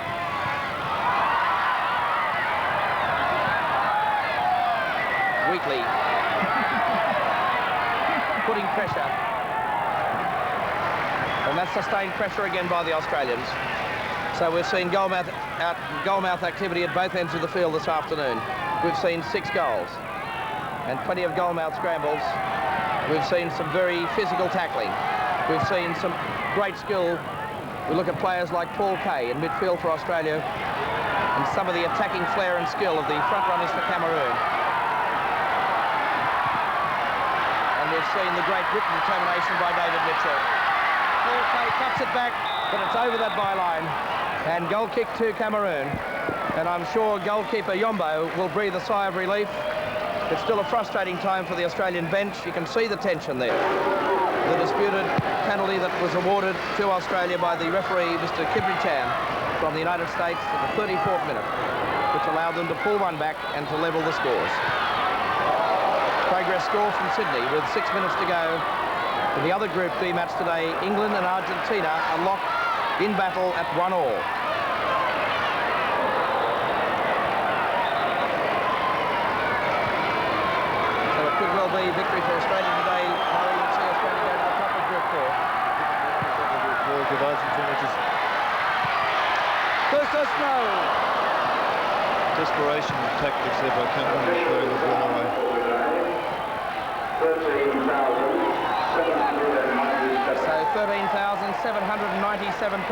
Wheatley. Putting pressure. And that's sustained pressure again by the Australians. So we've seen goalmouth activity at both ends of the field this afternoon. We've seen 6 goals and plenty of goalmouth scrambles. We've seen some very physical tackling. We've seen some great skill. We look at players like Paul Kay in midfield for Australia and some of the attacking flair and skill of the front runners for Cameroon. And we've seen the great grit and determination by David Mitchell. Paul Kay cuts it back, but it's over that byline. And goal kick to Cameroon. And I'm sure goalkeeper Yombo will breathe a sigh of relief It's still a frustrating time for the Australian bench. You can see the tension there. The disputed penalty that was awarded to Australia by the referee, Mr. Kibritjian, from the United States at the 34th minute, which allowed them to pull one back and to level the scores. Progress score from Sydney with 6 minutes to go. In the other Group D match today, England and Argentina are locked in battle at 1-1. So it could well be victory for Australia today. Murray would see Australia go to the top of Group 4. Give Argentina just Koussas, no! desperation tactics there by Cameroon throwing the ball away. So 13,797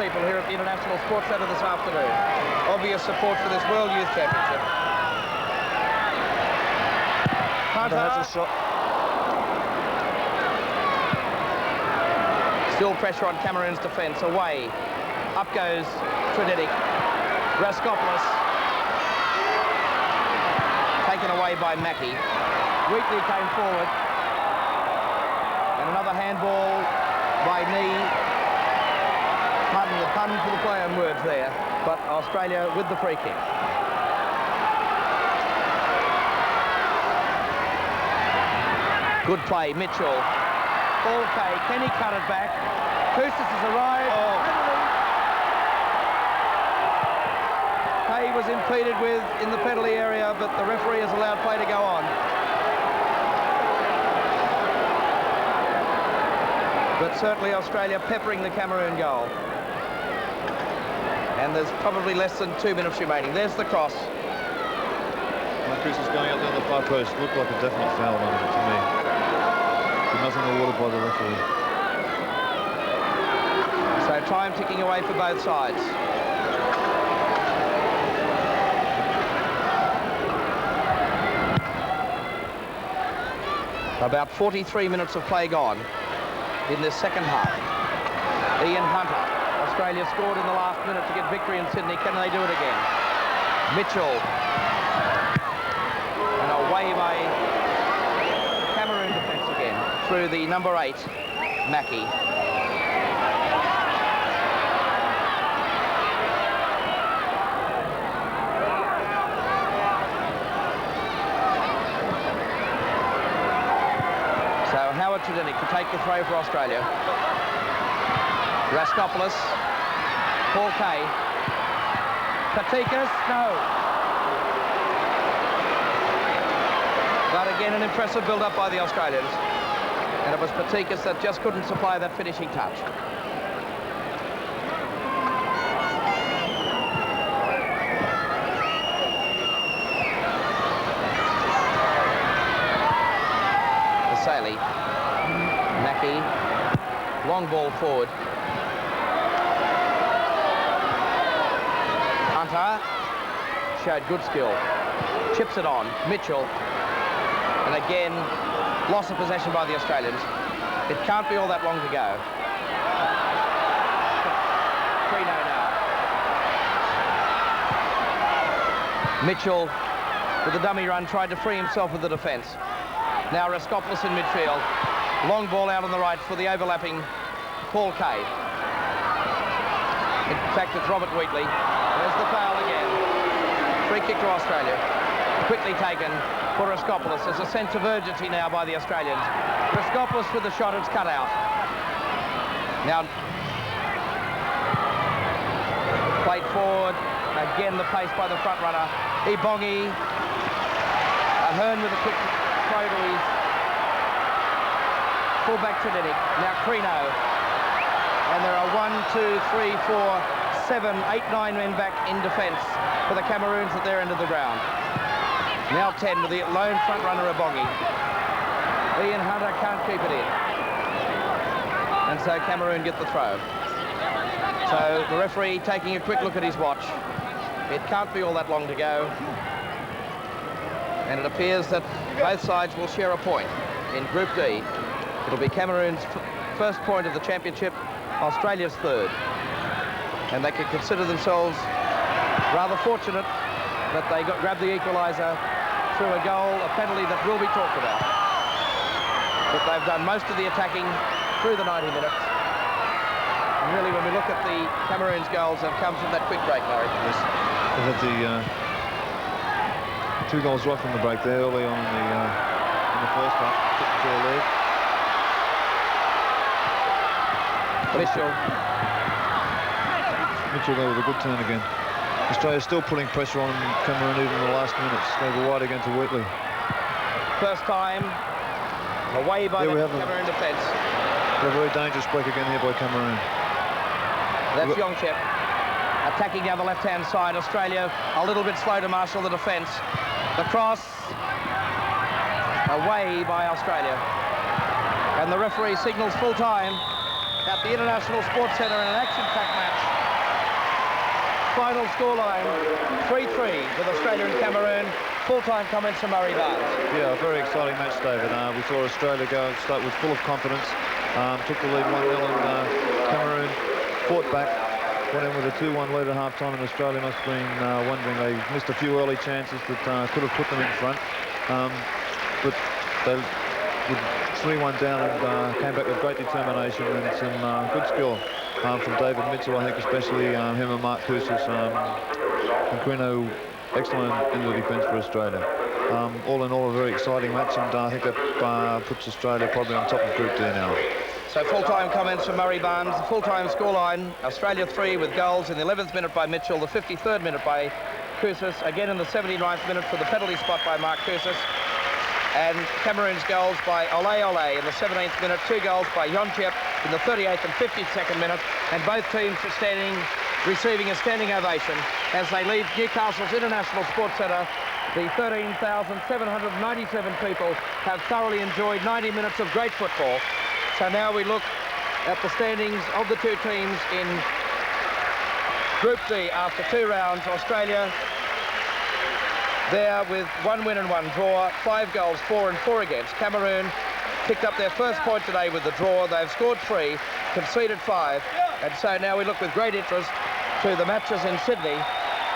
people here at the International Sports Centre this afternoon. Obvious support for this World Youth Championship. Hunter has a shot. Still pressure on Cameroon's defence. Away. Up goes Trinidad. Raskopoulos. Taken away by Mackie. Wheatley came forward. And another handball by knee. Pardon the pun for the play on words there. But Australia with the free kick. Good play, Mitchell. Okay, can he cut it back? Koussas has arrived. Kay was impeded with in the penalty area, but the referee has allowed play to go on. But certainly Australia peppering the Cameroon goal. And there's probably less than 2 minutes remaining. There's the cross. Koussas going up there on the far post. Looked like a definite foul on it to me. Nothing awarded by the referee. So time ticking away for both sides. About 43 minutes of play gone in this second half. Ian Hunter. Australia scored in the last minute to get victory in Sydney. Can they do it again? Mitchell. And away by Cameroon defence again through the number 8, Mackie. So Howard Tredenick to take the throw for Australia. Raskopoulos, Paul Kay, Patikas, no. But again, an impressive build-up by the Australians. And it was Patikas that just couldn't supply that finishing touch. Vasali, Mackie, long ball forward. Hunter showed good skill. Chips it on. Mitchell. And again, loss of possession by the Australians. It can't be all that long to go. Crino now. Mitchell, with the dummy run, tried to free himself with the defence. Now Raskopoulos in midfield. Long ball out on the right for the overlapping Paul Kay. In fact, it's Robert Wheatley. There's the foul again. Free kick to Australia. Quickly taken for Raskopoulos. There's a sense of urgency now by the Australians. Raskopoulos with the shot, it's cut out. Now, played forward. Again, the pace by the front runner. Ibongi. Ahern with a quick throw to his fullback Trinidad. Now Crino. And there are 1, 2, 3, 4, 7, 8, 9 men back in defence for the Cameroons at their end of the ground. Now 10 with the lone front runner Ibongi. Ian Hunter can't keep it in. And so Cameroon get the throw. So the referee taking a quick look at his watch. It can't be all that long to go. And it appears that both sides will share a point in Group D. It'll be Cameroon's first point of the championship, Australia's third. And they can consider themselves rather fortunate that they grabbed the equaliser through a goal, a penalty that will be talked about. But they've done most of the attacking through the 90 minutes. And really, when we look at the Cameroon's goals, they've come from that quick break, Murray. Yes, they've had the 2 goals right from the break there early on in the first half. Took them to a lead. Mitchell there with a good turn again. Australia's still putting pressure on Cameroon even in the last minutes. They were wide again to Whitley. First time away by the Cameroon defence. A very dangerous break again here by Cameroon. That's Djonkep attacking down the left-hand side. Australia a little bit slow to marshal the defence. The cross away by Australia. And the referee signals full time at the International Sports Centre in an action-packed match. Final scoreline 3-3 with Australia and Cameroon. Full-time comments from Murray Barnes. Yeah, a very exciting match, David. We saw Australia start with full of confidence. Took the lead 1-0 and Cameroon fought back. Went in with a 2-1 lead at half-time, and Australia must have been wondering. They missed a few early chances that could have put them in front. But they with 3-1 down and came back with great determination and some good skill from David Mitchell, I think, especially him and Mark Koussas. And Quino, excellent in the defence for Australia. All in all, a very exciting match, and I think that puts Australia probably on top of Group D now. So full-time comments from Murray Barnes. The full-time scoreline, Australia 3 with goals in the 11th minute by Mitchell, the 53rd minute by Koussas, again in the 79th minute for the penalty spot by Mark Koussas. And Cameroon's goals by Olle Olle in the 17th minute, 2 goals by Djonkep in the 38th and 52nd minute, and both teams receiving a standing ovation as they leave Newcastle's International Sports Centre. The 13,797 people have thoroughly enjoyed 90 minutes of great football. So now we look at the standings of the 2 teams in Group D after 2 rounds. Australia there with 1 win and 1 draw, 5 goals, 4 and 4 against. Cameroon picked up their first point today with the draw. They've scored 3, conceded 5, and so now we look with great interest to the matches in Sydney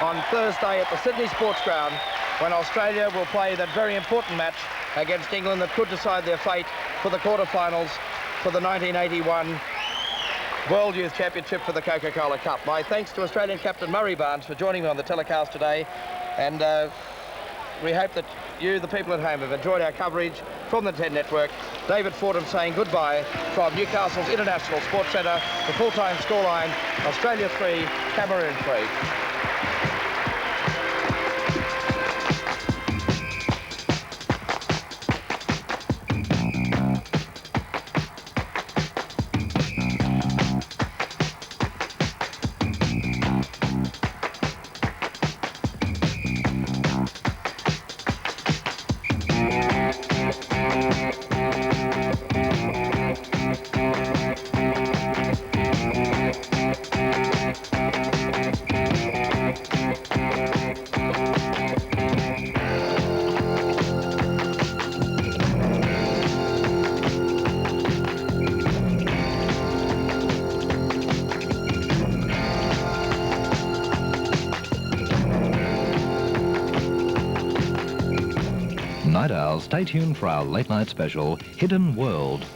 on Thursday at the Sydney Sports Ground, when Australia will play that very important match against England that could decide their fate for the quarterfinals for the 1981 World Youth Championship for the Coca-Cola Cup. My thanks to Australian captain Murray Barnes for joining me on the telecast today, and we hope that you, the people at home, have enjoyed our coverage from the 10 Network. David Fordham saying goodbye from Newcastle's International Sports Centre. The full-time scoreline, Australia 3, Cameroon 3. Night owls, stay tuned for our late night special, Hidden World.